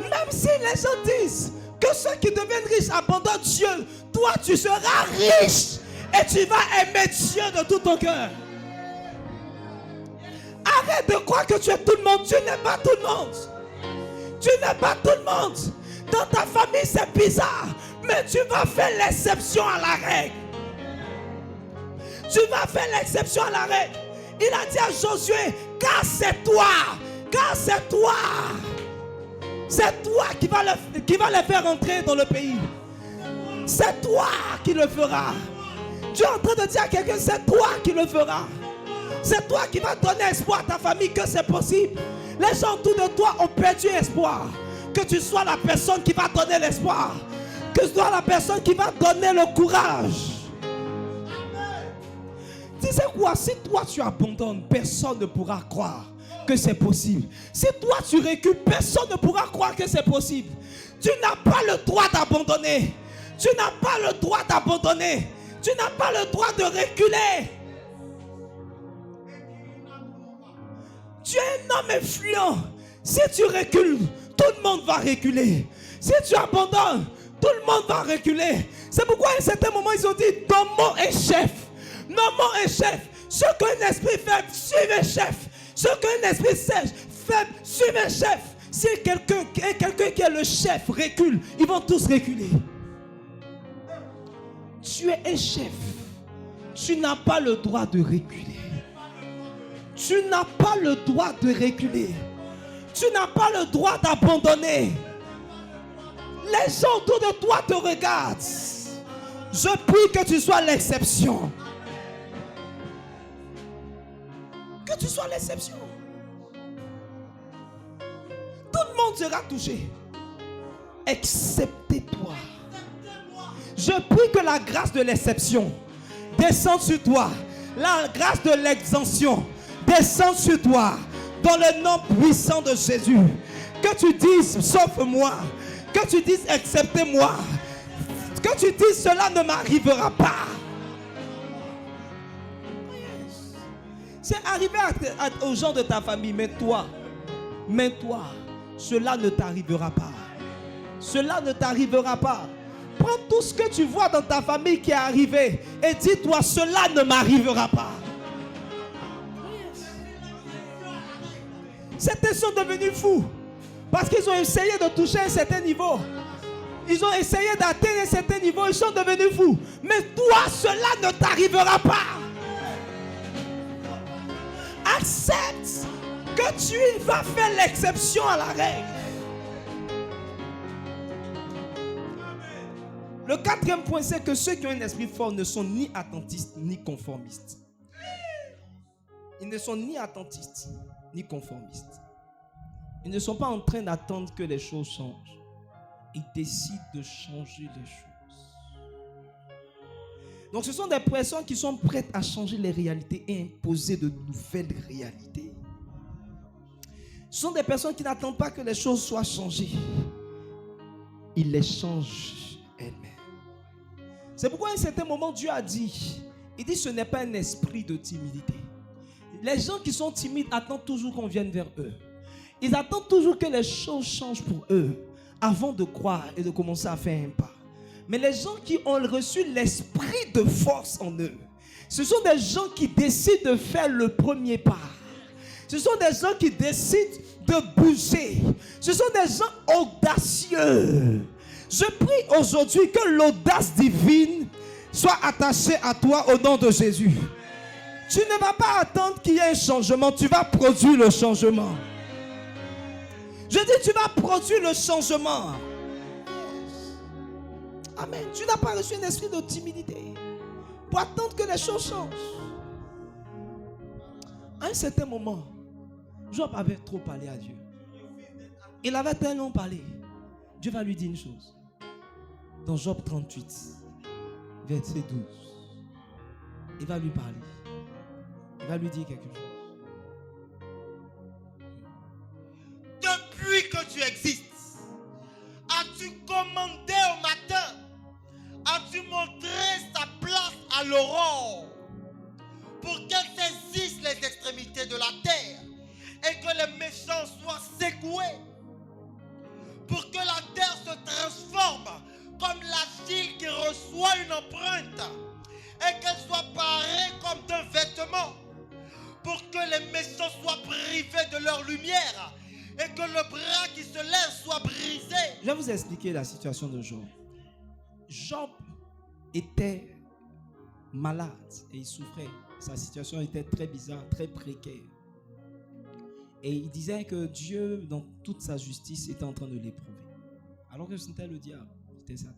Même si les gens disent que ceux qui deviennent riches abandonnent Dieu, toi tu seras riche et tu vas aimer Dieu de tout ton cœur. Arrête de croire que tu es tout le monde. Tu n'es pas tout le monde. Tu n'es pas tout le monde. Dans ta famille c'est bizarre, mais tu vas faire l'exception à la règle. Tu vas faire l'exception à la règle. Il a dit à Josué, car c'est toi. Car c'est toi. C'est toi qui va les faire entrer dans le pays. C'est toi qui le feras. Tu es en train de dire à quelqu'un, c'est toi qui le feras. C'est toi qui vas donner espoir à ta famille que c'est possible. Les gens autour de toi ont perdu espoir. Que tu sois la personne qui va donner l'espoir. Que tu sois la personne qui va donner le courage. Tu sais quoi? Si toi tu abandonnes, personne ne pourra croire que c'est possible. Si toi tu recules, personne ne pourra croire que c'est possible. Tu n'as pas le droit d'abandonner. Tu n'as pas le droit d'abandonner. Tu n'as pas le droit de reculer. Tu es un homme influent. Si tu recules, tout le monde va reculer. Si tu abandonnes, tout le monde va reculer. C'est pourquoi à un certain moment ils ont dit, nommons un chef. Nommons un chef. Ce qu'un esprit faible, suivez un chef. Ce qu'un esprit faible, suivez un chef. Si quelqu'un qui est le chef recule, ils vont tous reculer. Tu es un chef. Tu n'as pas le droit de reculer. Tu n'as pas le droit de reculer. Tu n'as pas le droit d'abandonner. Les gens autour de toi te regardent. Je prie que tu sois l'exception. Que tu sois l'exception. Tout le monde sera touché, excepté toi. Je prie que la grâce de l'exception descende sur toi. La grâce de l'exemption descende sur toi. Dans le nom puissant de Jésus. Que tu dises, sauve-moi. Que tu dises, acceptez-moi. Que tu dises, cela ne m'arrivera pas. C'est arrivé aux gens de ta famille, mais toi, cela ne t'arrivera pas. Cela ne t'arrivera pas. Prends tout ce que tu vois dans ta famille qui est arrivé et dis-toi, cela ne m'arrivera pas. Certains sont devenus fous parce qu'ils ont essayé de toucher un certain niveau. Ils ont essayé d'atteindre un certain niveau, ils sont devenus fous. Mais toi, cela ne t'arrivera pas. Accepte que tu vas faire l'exception à la règle. Le quatrième point, c'est que ceux qui ont un esprit fort ne sont ni attentistes ni conformistes. Ils ne sont ni attentistes ni conformistes. Ils ne sont pas en train d'attendre que les choses changent. Ils décident de changer les choses. Donc ce sont des personnes qui sont prêtes à changer les réalités et imposer de nouvelles réalités. Ce sont des personnes qui n'attendent pas que les choses soient changées. Ils les changent elles-mêmes. C'est pourquoi à un certain moment, Dieu a dit, il dit ce n'est pas un esprit de timidité. Les gens qui sont timides attendent toujours qu'on vienne vers eux. Ils attendent toujours que les choses changent pour eux avant de croire et de commencer à faire un pas. Mais les gens qui ont reçu l'esprit de force en eux, ce sont des gens qui décident de faire le premier pas. Ce sont des gens qui décident de bouger. Ce sont des gens audacieux. Je prie aujourd'hui que l'audace divine soit attachée à toi au nom de Jésus. Tu ne vas pas attendre qu'il y ait un changement, tu vas produire le changement. Je dis, tu vas produire le changement. Amen. Tu n'as pas reçu un esprit de timidité pour attendre que les choses changent. À un certain moment, Job avait trop parlé à Dieu. Il avait tellement parlé. Dieu va lui dire une chose. Dans Job 38, verset 12, il va lui parler. Il va lui dire quelque chose. Depuis que tu existes, as-tu commandé au matin? As-tu montré sa place à l'aurore pour qu'elle saisisse les extrémités de la terre et que les méchants soient secoués? Pour que la terre se transforme comme l'argile qui reçoit une empreinte et qu'elle soit parée comme d'un vêtement, pour que les méchants soient privés de leur lumière et que le bras qui se lève soit brisé. Je vais vous expliquer la situation de Job. Job était malade et il souffrait. Sa situation était très bizarre, très précaire. Et il disait que Dieu, dans toute sa justice, était en train de l'éprouver. Alors que c'était le diable, c'était Satan.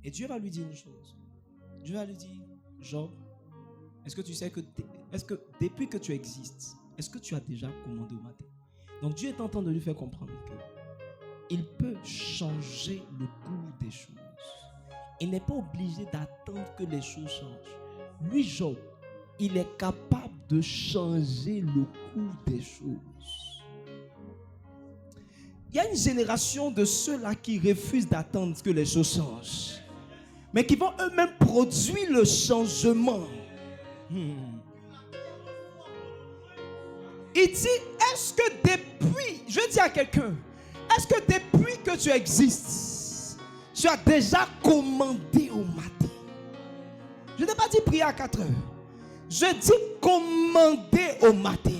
Et Dieu va lui dire une chose. Dieu va lui dire, Job, est-ce que tu sais que, depuis que tu existes, est-ce que tu as déjà commandé au matin? Donc Dieu est en train de lui faire comprendre qu'il peut changer le cours des choses. Il n'est pas obligé d'attendre que les choses changent. Lui, Job, il est capable de changer le cours des choses. Il y a une génération de ceux-là qui refusent d'attendre que les choses changent, mais qui vont eux-mêmes produire le changement. Il dit, est-ce que depuis, je dis à quelqu'un, est-ce que depuis que tu existes, tu as déjà commandé au matin? Je n'ai pas dit prier à 4 heures. Je dis commander au matin.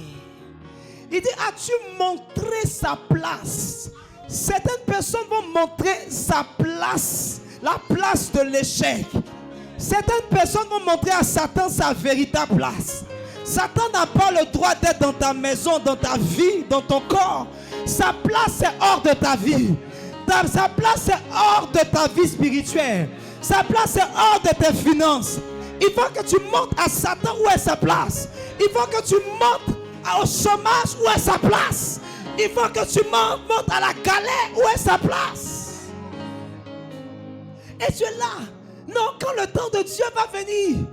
Il dit, as-tu montré sa place? Certaines personnes vont montrer sa place, la place de l'échec. Certaines personnes vont montrer à Satan sa véritable place. Satan n'a pas le droit d'être dans ta maison, dans ta vie, dans ton corps. Sa place est hors de ta vie. Sa place est hors de ta vie spirituelle. Sa place est hors de tes finances. Il faut que tu montres à Satan où est sa place. Il faut que tu montres au chômage où est sa place. Il faut que tu montres à la galère où est sa place. Et tu es là. Non, quand le temps de Dieu va venir.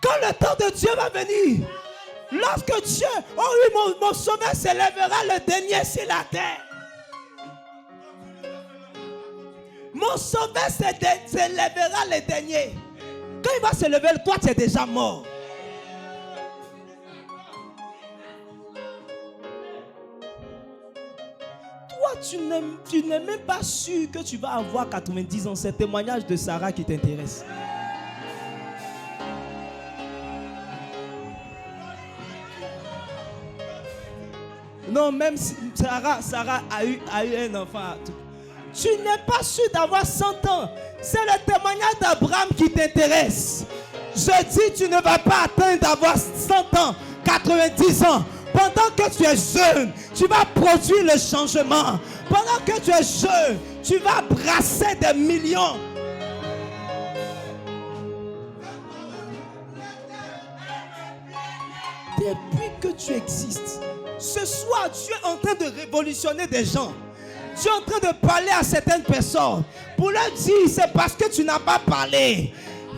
Quand le temps de Dieu va venir. Lorsque Dieu, oh oui, mon sommet s'élèvera le dernier sur la terre. Mon sommet s'élèvera le dernier. Quand il va se lever, toi tu es déjà mort. Toi tu n'es même pas sûr que tu vas avoir 90 ans. C'est le témoignage de Sarah qui t'intéresse. Non, même si Sarah a eu un enfant. Tu n'es pas sûr d'avoir 100 ans. C'est le témoignage d'Abraham qui t'intéresse. Je dis, tu ne vas pas atteindre d'avoir 100 ans, 90 ans. Pendant que tu es jeune, tu vas produire le changement. Pendant que tu es jeune, tu vas brasser des millions. Depuis que tu existes, ce soir, Dieu est en train de révolutionner des gens. Dieu est en train de parler à certaines personnes pour leur dire, c'est parce que tu n'as pas parlé.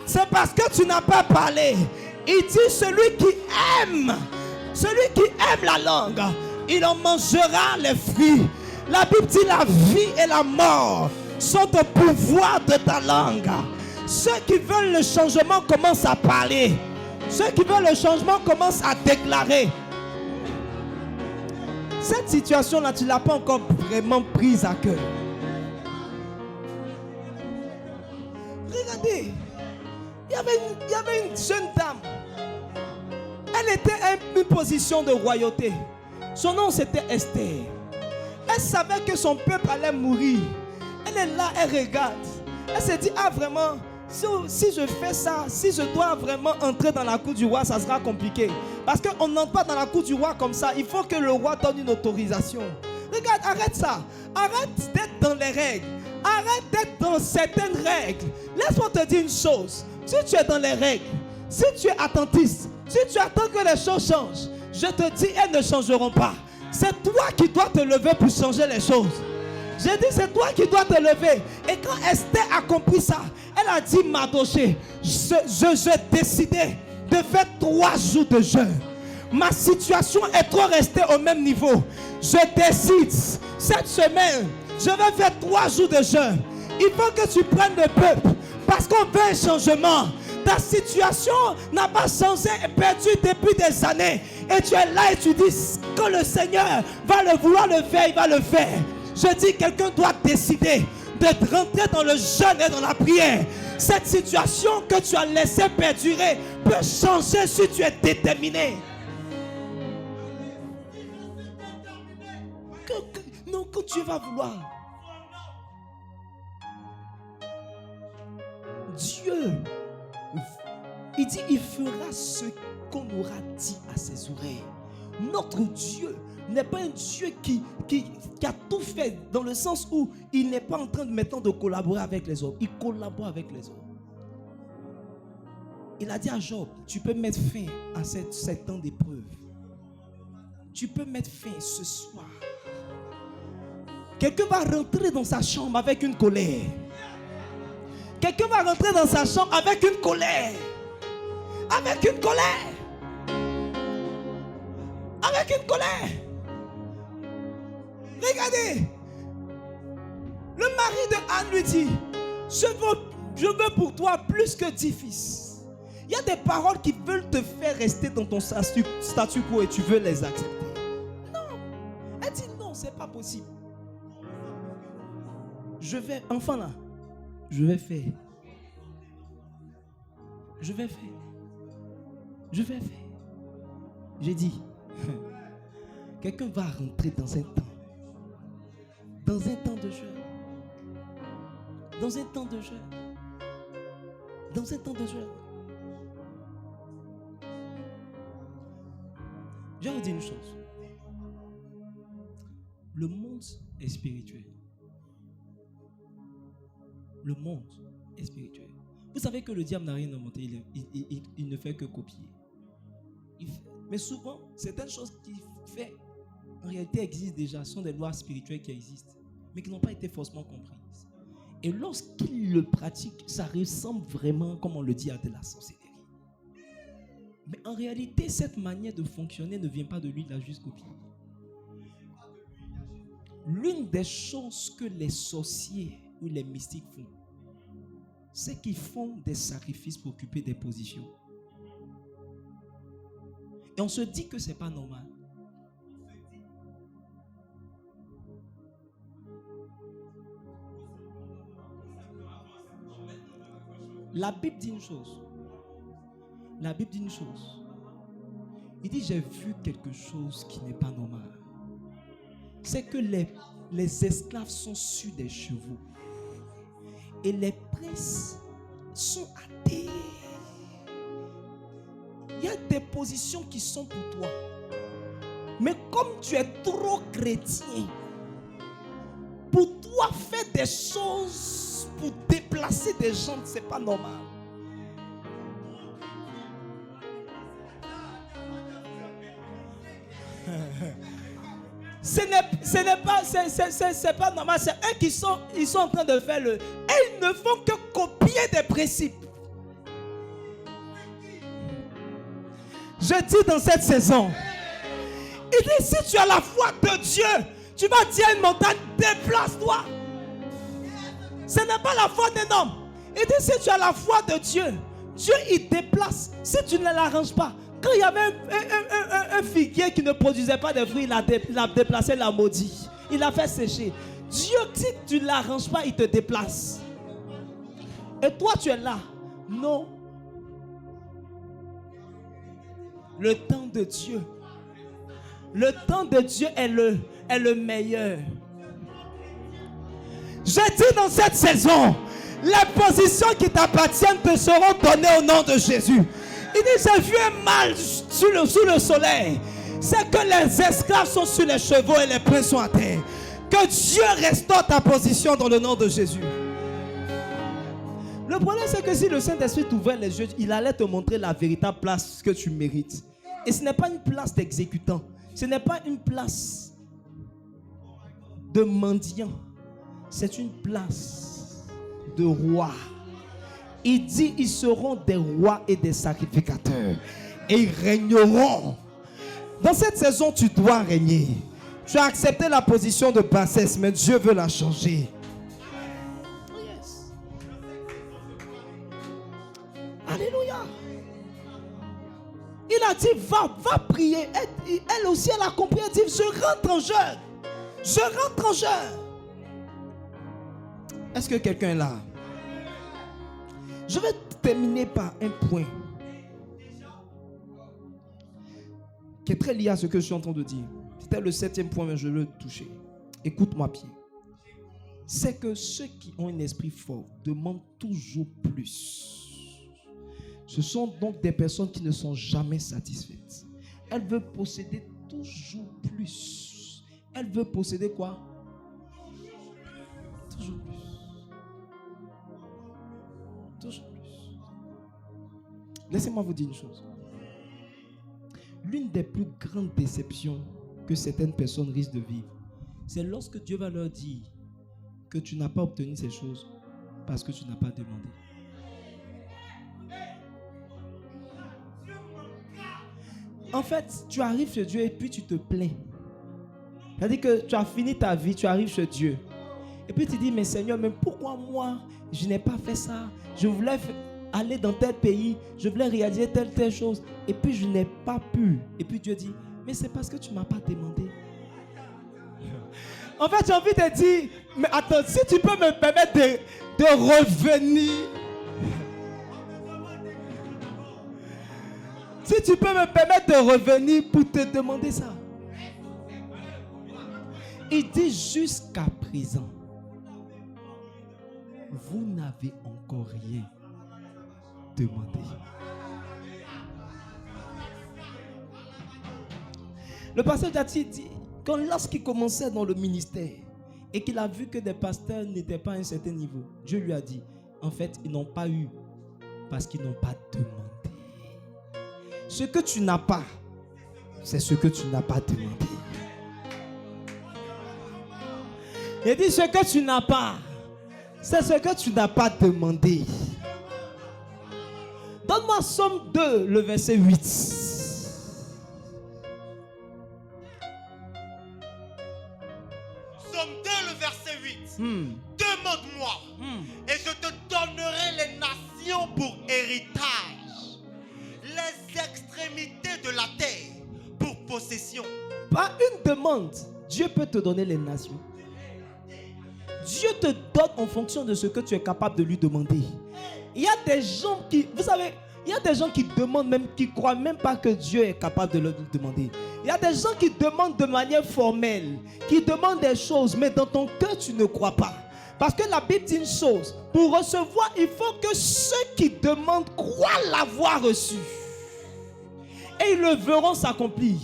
C'est parce que tu n'as pas parlé. Il dit, celui qui aime la langue, il en mangera les fruits. La Bible dit, la vie et la mort sont au pouvoir de ta langue. Ceux qui veulent le changement commencent à parler. Ceux qui veulent le changement commencent à déclarer. Cette situation-là, tu ne l'as pas encore vraiment prise à cœur. Regardez, il y avait une jeune dame. Elle était à une position de royauté. Son nom c'était Esther. Elle savait que son peuple allait mourir. Elle est là, elle regarde. Elle se dit, ah vraiment, si je fais ça, si je dois vraiment entrer dans la cour du roi, ça sera compliqué. Parce qu'on n'entre pas dans la cour du roi comme ça. Il faut que le roi donne une autorisation. Regarde, arrête ça. Arrête d'être dans les règles. Arrête d'être dans certaines règles. Laisse-moi te dire une chose. Si tu es dans les règles, si tu es attentiste, si tu attends que les choses changent, je te dis, elles ne changeront pas. C'est toi qui dois te lever pour changer les choses. J'ai dit, c'est toi qui dois te lever. Et quand Esther a compris ça, elle a dit, Mardoché, j'ai décidé de faire 3 jours de jeûne. Ma situation est trop restée au même niveau. Je décide, cette semaine, je vais faire 3 jours de jeûne. Il faut que tu prennes le peuple, parce qu'on veut un changement. Ta situation n'a pas changé et perdu depuis des années. Et tu es là et tu dis que le Seigneur va le vouloir le faire, il va le faire. Je dis, quelqu'un doit décider de rentrer dans le jeûne et dans la prière. Cette situation que tu as laissée perdurer peut changer si tu es déterminé. Non, quand tu vas vouloir. Dieu, il dit, il fera ce qu'on aura dit à ses oreilles. Notre Dieu n'est pas un Dieu qui a tout fait, dans le sens où il n'est pas en train de maintenant de collaborer avec les hommes. Il collabore avec les hommes. Il a dit à Job, tu peux mettre fin à cet temps d'épreuve. Tu peux mettre fin ce soir. Quelqu'un va rentrer dans sa chambre avec une colère. Quelqu'un va rentrer dans sa chambre avec une colère. Avec une colère. Avec une colère. Regardez. Le mari de Anne lui dit, je veux pour toi plus que 10 fils. Il y a des paroles qui veulent te faire rester dans ton statu quo et tu veux les accepter. Non. Elle dit non, c'est pas possible. Enfant là, je vais faire. Je vais faire. Je vais faire. J'ai dit, quelqu'un va rentrer dans un temps. Dans un temps de jeûne. Dans un temps de jeûne. Dans un temps de jeûne. Je vais vous dire une chose. Le monde est spirituel. Le monde est spirituel. Vous savez que le diable n'a rien inventé. Il ne fait que copier. Mais souvent, certaines choses qu'il fait, en réalité, existent déjà. Ce sont des lois spirituelles qui existent, mais qui n'ont pas été forcément comprises. Et lorsqu'il le pratique, ça ressemble vraiment, comme on le dit, à de la sorcellerie. Mais en réalité, cette manière de fonctionner ne vient pas de lui, il a juste copié. L'une des choses que les sorciers ou les mystiques font, c'est qu'ils font des sacrifices pour occuper des positions. Et on se dit que ce n'est pas normal. La Bible dit une chose. La Bible dit une chose. Il dit, j'ai vu quelque chose qui n'est pas normal. C'est que les esclaves sont sur des chevaux. Et les princes sont à terre. Il y a des positions qui sont pour toi. Mais comme tu es trop chrétien, pour toi faire des choses pour déplacer des gens, ce n'est pas normal. C'est pas normal. C'est eux qui sont en train de faire le. Et ils ne font que copier des principes. Je dis dans cette saison, il dit, si tu as la foi de Dieu, tu vas dire à une montagne, déplace-toi. Ce n'est pas la foi d'un homme. Il dit, si tu as la foi de Dieu, Dieu il déplace. Si tu ne l'arranges pas, quand il y avait un figuier qui ne produisait pas de fruits, il a déplacé, l'a maudit. Il l'a fait sécher. Dieu, si tu ne l'arranges pas, il te déplace. Et toi, tu es là. Non. Le temps de Dieu. Le temps de Dieu est le meilleur. Je dis dans cette saison, les positions qui t'appartiennent te seront données au nom de Jésus. Il dit, j'ai vu un mal sous le soleil. C'est que les esclaves sont sur les chevaux et les princes sont à terre. Que Dieu restaure ta position dans le nom de Jésus. Le problème, c'est que si le Saint-Esprit t'ouvrait les yeux, il allait te montrer la véritable place que tu mérites. Et ce n'est pas une place d'exécutant. Ce n'est pas une place de mendiant. C'est une place de roi. Il dit, ils seront des rois et des sacrificateurs. Et ils régneront. Dans cette saison, tu dois régner. Tu as accepté la position de bassesse, mais Dieu veut la changer. Yes. Alléluia. Il a dit, va prier. Elle aussi, elle a compris. Elle dit, je rentre en jeûne. Je rentre en jeûne. Est-ce que quelqu'un est là? Je vais terminer par un point qui est très lié à ce que je suis en train de dire. C'était le 7e point, mais je veux le toucher. Écoute-moi bien. C'est que ceux qui ont un esprit fort demandent toujours plus. Ce sont donc des personnes qui ne sont jamais satisfaites. Elles veulent posséder toujours plus. Elles veulent posséder quoi? Toujours plus. Toujours plus. Laissez-moi vous dire une chose. L'une des plus grandes déceptions que certaines personnes risquent de vivre, c'est lorsque Dieu va leur dire que tu n'as pas obtenu ces choses parce que tu n'as pas demandé. En fait, tu arrives chez Dieu et puis tu te plains. C'est-à-dire que tu as fini ta vie, tu arrives chez Dieu. Et puis tu dis, mais Seigneur, mais pourquoi moi, je n'ai pas fait ça? Je voulais aller dans tel pays, je voulais réaliser telle chose, et puis je n'ai pas pu. Et puis Dieu dit, mais c'est parce que tu ne m'as pas demandé. En fait, j'ai envie de dire, mais attends, si tu peux me permettre de revenir. Si tu peux me permettre de revenir pour te demander ça. Il dit jusqu'à présent, vous n'avez encore rien demandé. Le pasteur Dati dit, lorsqu'il commençait dans le ministère et qu'il a vu que des pasteurs n'étaient pas à un certain niveau, Dieu lui a dit, en fait, ils n'ont pas eu parce qu'ils n'ont pas demandé. Ce que tu n'as pas, c'est ce que tu n'as pas demandé. Il dit, ce que tu n'as pas, c'est ce que tu n'as pas demandé. Donne-moi Somme 2, le verset 8. Somme 2, le verset 8. Demande-moi et je te donnerai les nations pour héritage, les extrémités de la terre pour possession. Par une demande, Dieu peut te donner les nations. Dieu te donne en fonction de ce que tu es capable de lui demander. Il y a des gens qui, vous savez, il y a des gens qui demandent même, qui ne croient même pas que Dieu est capable de leur demander. Il y a des gens qui demandent de manière formelle, qui demandent des choses, mais dans ton cœur, tu ne crois pas. Parce que la Bible dit une chose, pour recevoir, il faut que ceux qui demandent croient l'avoir reçu. Et ils le verront s'accomplir.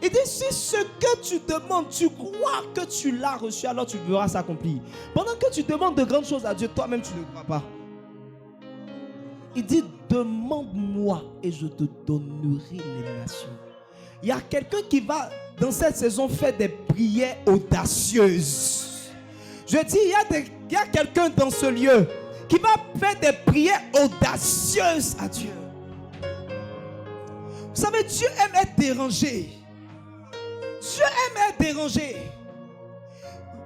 Il dit, si ce que tu demandes, tu crois que tu l'as reçu, alors tu verras s'accomplir. Pendant que tu demandes de grandes choses à Dieu, toi-même tu ne crois pas. Il dit, demande-moi et je te donnerai les nations. Il y a quelqu'un qui va, dans cette saison, faire des prières audacieuses. Je dis, il y a quelqu'un dans ce lieu qui va faire des prières audacieuses à Dieu. Vous savez, Dieu aime être dérangé. Dieu aime être dérangé.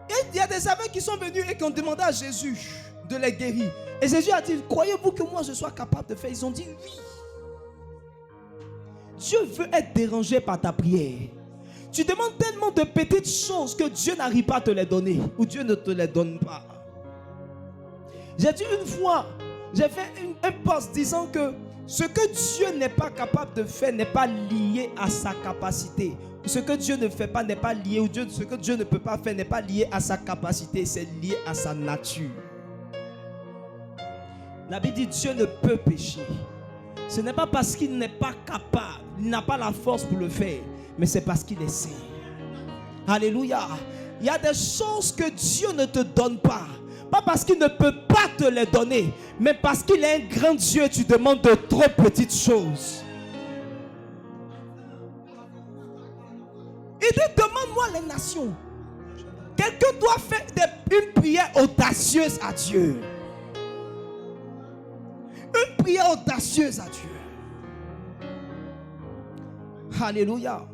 Et il y a des aveugles qui sont venus et qui ont demandé à Jésus de les guérir. Et Jésus a dit, croyez-vous que moi je sois capable de faire? Ils ont dit oui. Dieu veut être dérangé par ta prière. Tu demandes tellement de petites choses que Dieu n'arrive pas à te les donner. Ou Dieu ne te les donne pas. J'ai dit une fois, j'ai fait un post disant que ce que Dieu n'est pas capable de faire n'est pas lié à sa capacité. Ce que Dieu ne fait pas n'est pas lié, ou ce que Dieu ne peut pas faire n'est pas lié à sa capacité, c'est lié à sa nature. La Bible dit Dieu ne peut pécher. Ce n'est pas parce qu'il n'est pas capable, il n'a pas la force pour le faire, mais c'est parce qu'il est saint. Alléluia. Il y a des choses que Dieu ne te donne pas. Pas parce qu'il ne peut pas te les donner, mais parce qu'il est un grand Dieu, tu demandes de trop petites choses. Il dit, demande-moi les nations. Quelqu'un doit faire une prière audacieuse à Dieu. Une prière audacieuse à Dieu. Alléluia.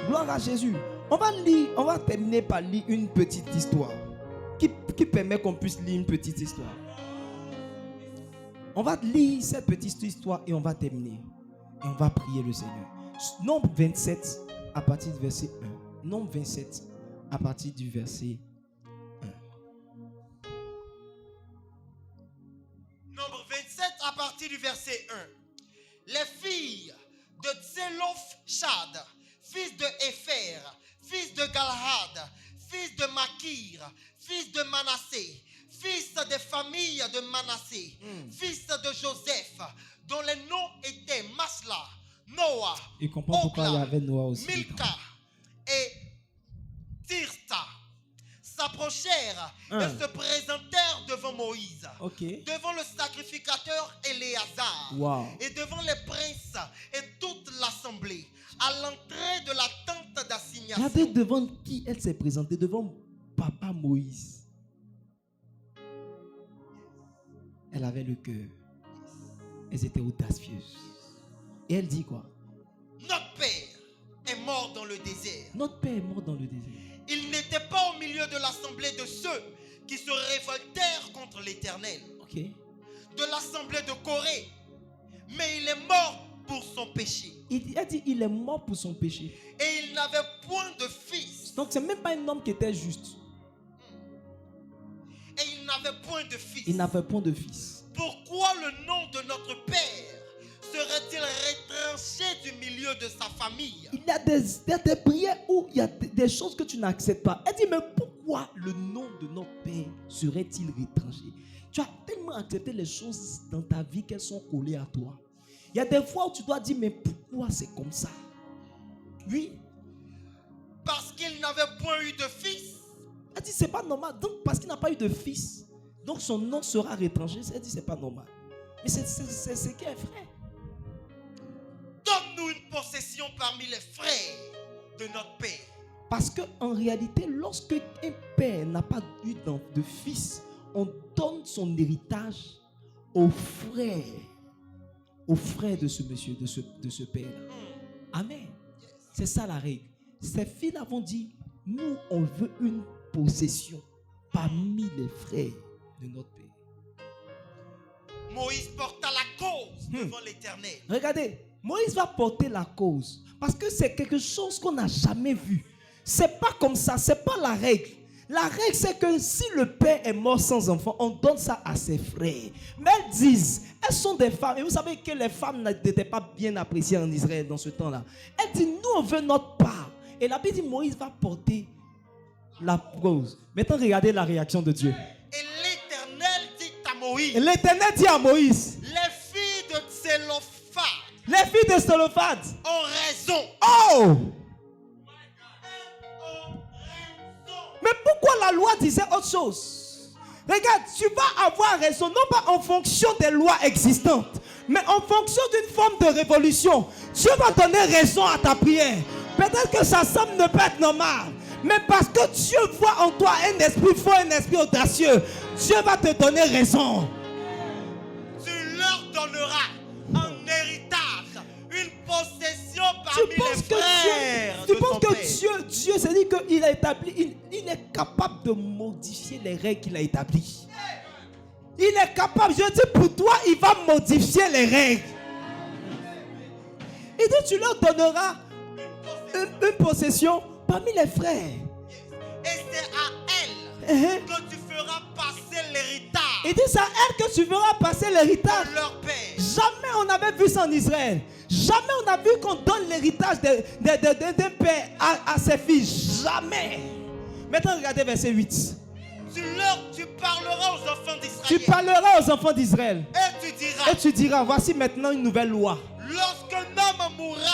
Gloire à Jésus. On va terminer par lire une petite histoire qui permet qu'on puisse lire une petite histoire. On va lire cette petite histoire et on va terminer. Et on va prier le Seigneur. Nombre 27 à partir du verset 1. Nombre 27 à partir du verset 1. Nombre 27 à partir du verset 1. Les filles de Tselophshad, fils de Épher, fils de Galhad, fils de Makir, fils de Manassé, fils des familles de Manassé, fils de Joseph, dont les noms étaient Masla, Noah, Il comprend pourquoi il y avait Noah aussi. Milka et Tirsa, s'approchèrent et se présentèrent devant Moïse, devant le sacrificateur Éléazar, et devant les princes et toute l'assemblée, à l'entrée de la tente d'assignation. Regardez devant qui elle s'est présentée, devant papa Moïse. Elle avait le cœur. Elles étaient audacieuses. Et elle dit quoi? Notre père est mort dans le désert. Notre père est mort dans le désert. Il n'était pas au milieu de l'assemblée de ceux qui se révoltèrent contre l'Éternel. De l'assemblée de Corée. Mais il est mort pour son péché. Il a dit il est mort pour son péché. Et il n'avait point de fils. Donc c'est même pas un homme qui était juste. Et il n'avait point de fils. Il n'avait point de fils. Pourquoi le nom de notre père serait-il retranché du milieu de sa famille? Il y a des prières où il y a des choses que tu n'acceptes pas. Elle dit, mais pourquoi le nom de notre Père serait-il retranché? Tu as tellement accepté les choses dans ta vie qu'elles sont collées à toi. Il y a des fois où tu dois dire, mais pourquoi c'est comme ça? Oui. Parce qu'il n'avait point eu de fils. Elle dit, c'est pas normal. Donc, parce qu'il n'a pas eu de fils, donc son nom sera retranché. Elle dit, c'est pas normal. Mais c'est ce qui est vrai. Donne-nous une possession parmi les frères de notre père. Parce qu'en réalité, lorsque un père n'a pas eu de fils, on donne son héritage aux frères de ce monsieur, de ce père-là. Amen. C'est ça la règle. Ces filles-là vont dire, nous, on veut une possession parmi les frères de notre père. Moïse porta la cause devant l'Éternel. Regardez, Moïse va porter la cause parce que c'est quelque chose qu'on n'a jamais vu. C'est pas comme ça, c'est pas la règle. La règle, c'est que si le père est mort sans enfant, on donne ça à ses frères. Mais elles disent, elles sont des femmes. Et vous savez que les femmes n'étaient pas bien appréciées en Israël dans ce temps-là. Elles disent, nous, on veut notre part. Et la Bible dit, Moïse va porter la cause. Maintenant, regardez la réaction de Dieu. Et l'Éternel dit à Moïse. Et l'Éternel dit à Moïse. Les filles de Tselophad. Les filles de Tselophad ont raison. Oh! Mais pourquoi la loi disait autre chose? Regarde, tu vas avoir raison, non pas en fonction des lois existantes, mais en fonction d'une forme de révolution. Dieu va donner raison à ta prière. Peut-être que ça semble ne pas être normal, mais parce que Dieu voit en toi un esprit fort, un esprit audacieux, Dieu va te donner raison. Tu leur donneras en héritage une possession parmi les frères. Tu penses que Dieu s'est dit qu'il a établi, il est capable de modifier les règles qu'il a établies. Il est capable. Je dis pour toi, il va modifier les règles. Il dit, tu leur donneras une possession parmi les frères. Et c'est à elle que tu feras passer l'héritage. Il dit, c'est à elle que tu feras passer l'héritage. De leur père. Jamais on n'avait vu ça en Israël. Jamais on a vu qu'on donne l'héritage d'un père à ses fils. Jamais. Maintenant, regardez verset 8. Tu parleras aux enfants d'Israël. Tu parleras aux enfants d'Israël. Et tu diras, voici maintenant une nouvelle loi.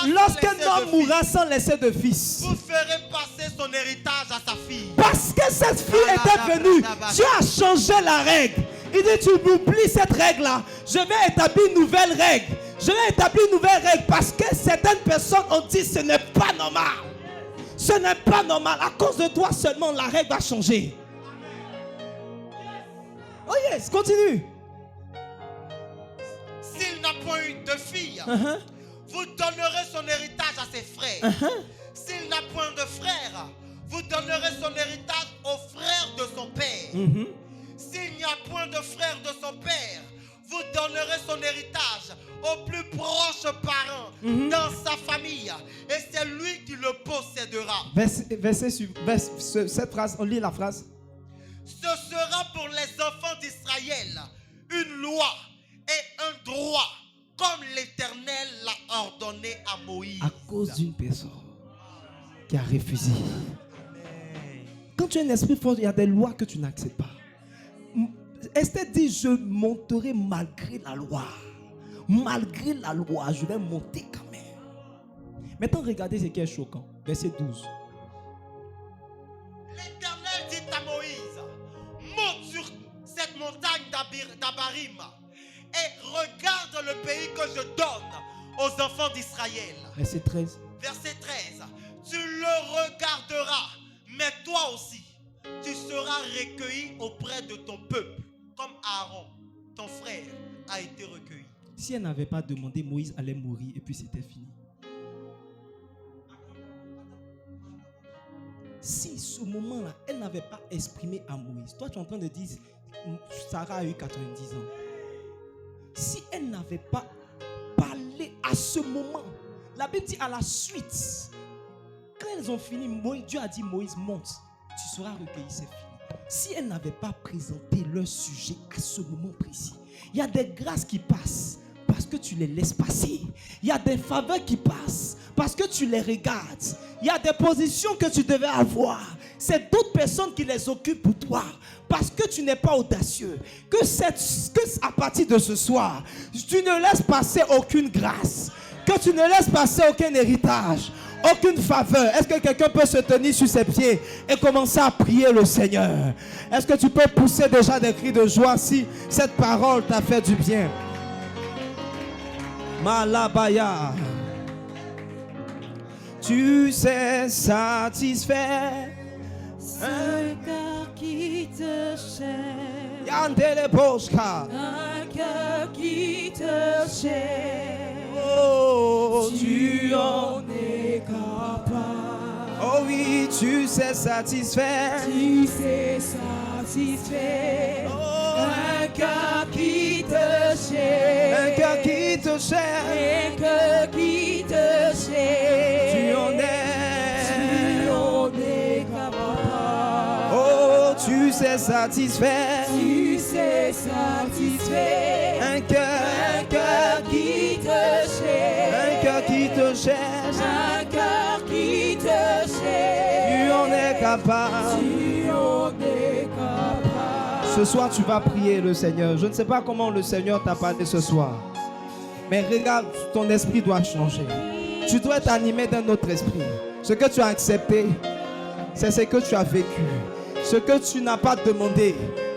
Lorsqu'un homme mourra sans laisser de fils, vous ferez passer son héritage à sa fille. Parce que cette fille était venue, tu as changé la règle. Il dit, tu oublies cette règle-là. Je vais établir une nouvelle règle. Parce que certaines personnes ont dit, ce n'est pas normal. Ce n'est pas normal. À cause de toi seulement, la règle va changer. Oh yes, continue. S'il n'a point eu de fille, vous donnerez son héritage à ses frères. S'il n'a point de frère, vous donnerez son héritage aux frères de son père. S'il n'y a point de frère de son père, vous donnerez son héritage aux plus proches parents dans sa famille. Et c'est lui qui le possédera. Cette phrase, on lit la phrase. Ce sera pour les enfants d'Israël une loi et un droit, comme l'Éternel l'a ordonné à Moïse. À cause d'une personne qui a refusé. Quand tu as un esprit fort, il y a des lois que tu n'acceptes pas. Esther dit, je monterai malgré la loi. Malgré la loi, je vais monter quand même. Maintenant, regardez ce qui est choquant. Verset 12. L'Éternel dit à Moïse, monte sur cette montagne d'Abarim et regarde le pays que je donne aux enfants d'Israël. Verset 13. Verset 13. Tu le regarderas, mais toi aussi, tu seras recueilli auprès de ton peuple, comme Aaron, ton frère, a été recueilli. Si elle n'avait pas demandé, Moïse allait mourir et puis c'était fini. Si ce moment-là, elle n'avait pas exprimé à Moïse, toi tu es en train de dire, Sarah a eu 90 ans. Si elle n'avait pas parlé à ce moment, la Bible dit à la suite, quand elles ont fini, Dieu a dit, Moïse, monte, tu seras recueilli, c'est fini. Si elle n'avait pas présenté leur sujet à ce moment précis, il y a des grâces qui passent parce que tu les laisses passer. Il y a des faveurs qui passent parce que tu les regardes. Il y a des positions que tu devais avoir. C'est d'autres personnes qui les occupent pour toi parce que tu n'es pas audacieux. Que à partir de ce soir, tu ne laisses passer aucune grâce. Que tu ne laisses passer aucun héritage, aucune faveur. Est-ce que quelqu'un peut se tenir sur ses pieds et commencer à prier le Seigneur? Est-ce que tu peux pousser déjà des cris de joie si cette parole t'a fait du bien? Malabaya, tu sais satisfaire un cœur qui te cherche, Yandele Boska. un cœur qui te cherche. Oh, Tu en es capable. oh oui, tu sais satisfaire. Tu sais satisfaire un cœur qui te cherche. Un cœur qui te cherche. Un cœur qui te cherche. Tu en es capable. Oh, tu sais satisfaire. Tu sais satisfaire Un cœur qui te cherche. Un cœur qui te cherche. Un cœur qui te cherche. Tu en es capable. Tu en es capable. Ce soir, tu vas prier le Seigneur. Je ne sais pas comment le Seigneur t'a parlé ce soir. Mais regarde, ton esprit doit changer. Tu dois être animé d'un autre esprit. Ce que tu as accepté, c'est ce que tu as vécu. Ce que tu n'as pas demandé,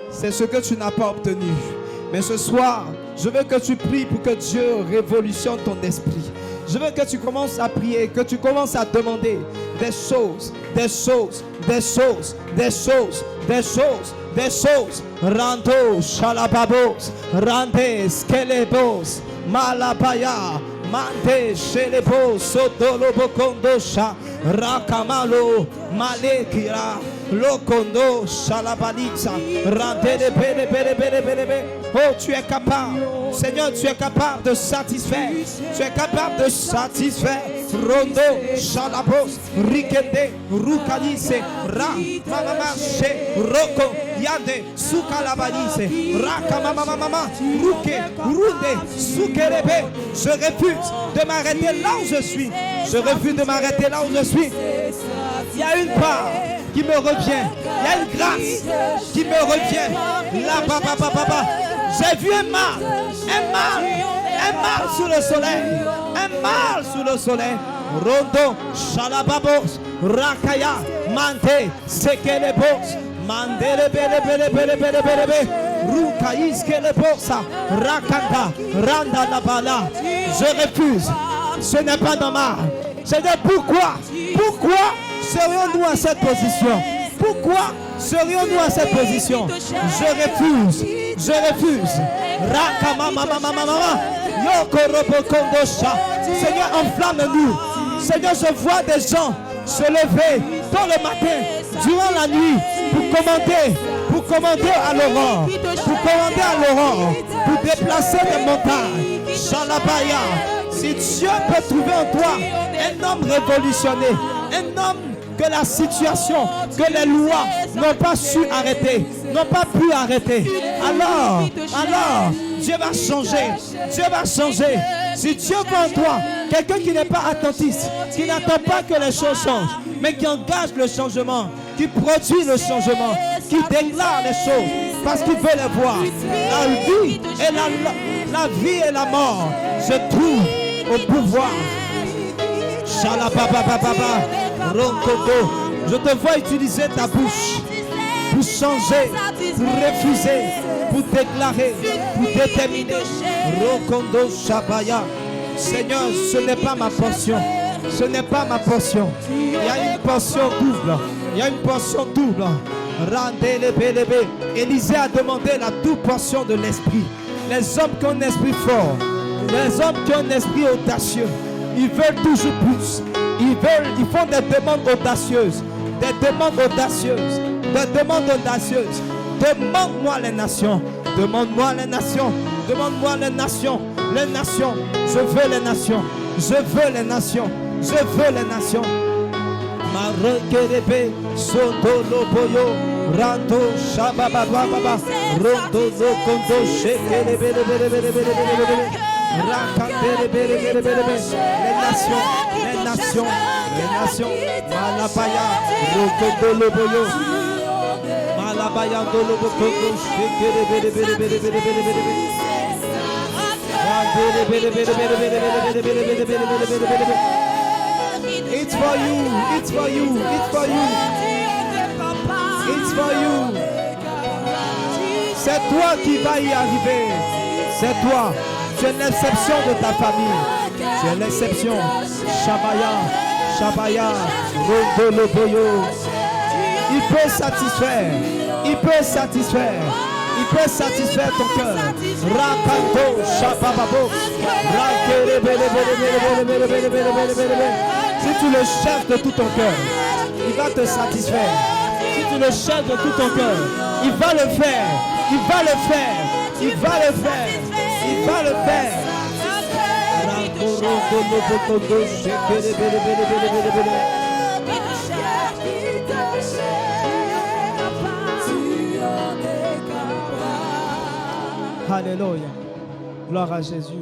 c'est ce que tu n'as pas obtenu. Mais ce soir, je veux que tu pries pour que Dieu révolutionne ton esprit. Je veux que tu commences à prier, que tu commences à demander des choses, des choses, des choses, des choses, des choses, des choses. Rando, shalababos, rande, skelebos, malabaya, mande, shelebos, sodolobokondosha, rakamalo, malekira. Lokondo Shalabalixa. Oh, tu es capable. Seigneur, tu es capable de satisfaire. Tu es capable de satisfaire. Rondo Shalabos Rikende Rukalise Ra Mama She Roko Yande Sukalabalise Raka Mama Ruke Runde Sukerebe. Je refuse de m'arrêter là où je suis. Je refuse de m'arrêter là où je suis. Il y a une part qui me revient. Il y a une grâce qui me revient. Là, papa. J'ai vu un mâle sous le soleil. Un mâle sous le soleil. Rondo, Shalababos, Rakaya, Mante, Sekelebos, Mandele, Bele, Rukaïs, Kelebosa, Rakanda, Randa Labala. Je refuse. Ce n'est pas normal. Seigneur, pourquoi serions-nous à cette position? Pourquoi serions-nous à cette position? Je refuse. Seigneur, enflamme-nous. Seigneur, je vois des gens se lever tôt le matin, durant la nuit, pour commander à l'aurore, pour déplacer les montagnes. Shalabaya. Si Dieu peut trouver en toi un homme révolutionné, un homme que la situation, que les lois n'ont pas su arrêter, n'ont pas pu arrêter, alors Dieu va changer. Si Dieu voit en toi quelqu'un qui n'est pas attentiste, qui n'attend pas que les choses changent, mais qui engage le changement, qui produit le changement, qui déclare les choses parce qu'il veut les voir. La vie et la mort se trouvent au pouvoir. Shalababababa, Ronkodo. Je te vois utiliser ta bouche pour changer, pour refuser, pour déclarer, pour déterminer. Ronkodo Shabaya. Seigneur, ce n'est pas ma portion. Ce n'est pas ma portion. Il y a une portion double. Rendez-le. Élisée a demandé la double portion de l'esprit. Les hommes qui ont un esprit fort, les hommes qui ont un esprit audacieux, ils veulent toujours plus. Ils font des demandes audacieuses. Demande-moi les nations. Les nations. Je veux les nations. Marekerebe Sotolo Boyo Rando Shababa Rondo Kondo Shekelebe les nations Malabaya Rokondo Boyo Malabaya Dolo Kondo Shekelebe It's for you. C'est toi qui vas y arriver. C'est toi. Tu es l'exception de ta famille. Tu es l'exception. Shabaya, Rondo Boyo. Il peut satisfaire ton cœur. Rakanto, Shabababo. Si tu le cherches de tout ton cœur, il va te satisfaire. Si tu le cherches de tout ton cœur, il va le faire. Alléluia. Gloire à Jésus.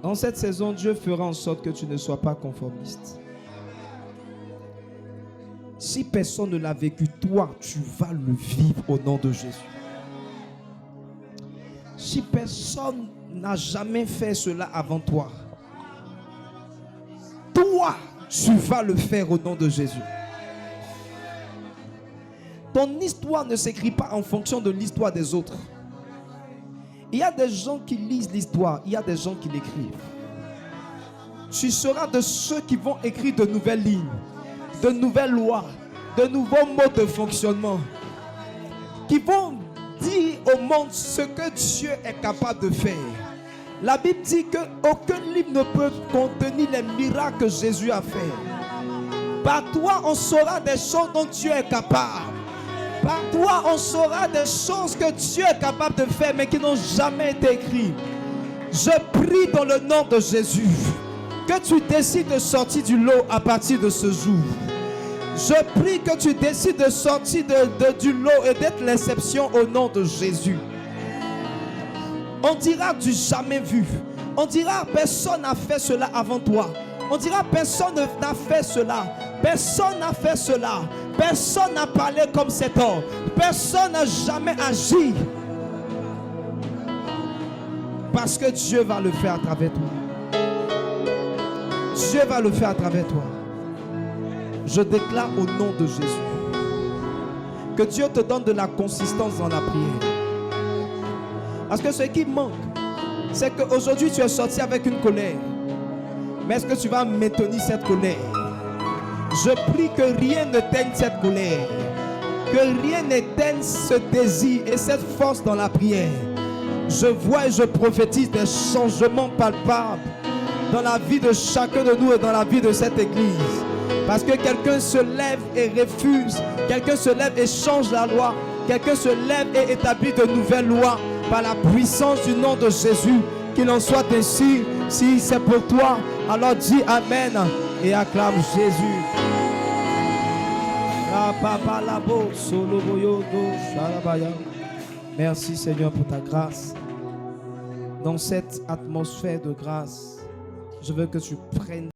Dans cette saison, Dieu fera en sorte que tu ne sois pas conformiste. Si personne ne l'a vécu, toi, tu vas le vivre au nom de Jésus. Si personne n'a jamais fait cela avant toi, toi, tu vas le faire au nom de Jésus. Ton histoire ne s'écrit pas en fonction de l'histoire des autres. Il y a des gens qui lisent l'histoire, il y a des gens qui l'écrivent. Tu seras de ceux qui vont écrire de nouvelles lignes, de nouvelles lois, de nouveaux modes de fonctionnement, qui vont dire au monde ce que Dieu est capable de faire. La Bible dit qu'aucun livre ne peut contenir les miracles que Jésus a fait. Par toi, on saura des choses dont Dieu est capable. Par toi, on saura des choses que Dieu est capable de faire, mais qui n'ont jamais été écrites. Je prie dans le nom de Jésus que tu décides de sortir du lot à partir de ce jour. Je prie que tu décides de sortir du lot et d'être l'exception au nom de Jésus. On dira du jamais vu. On dira personne n'a fait cela avant toi. On dira personne n'a fait cela. Personne n'a fait cela. Personne n'a parlé comme cet homme. Personne n'a jamais agi. Parce que Dieu va le faire à travers toi. Dieu va le faire à travers toi. Je déclare au nom de Jésus que Dieu te donne de la consistance dans la prière. Parce que ce qui manque, c'est qu'aujourd'hui tu es sorti avec une colère. Mais est-ce que tu vas maintenir cette colère? Je prie que rien ne teigne cette colère. Que rien n'éteigne ce désir et cette force dans la prière. Je vois et je prophétise des changements palpables dans la vie de chacun de nous et dans la vie de cette église. Parce que quelqu'un se lève et refuse. Quelqu'un se lève et change la loi. Quelqu'un se lève et établit de nouvelles lois par la puissance du nom de Jésus. Qu'il en soit ainsi. Si c'est pour toi, alors dis Amen et acclame Jésus. Merci Seigneur pour ta grâce. Dans cette atmosphère de grâce, je veux que tu prennes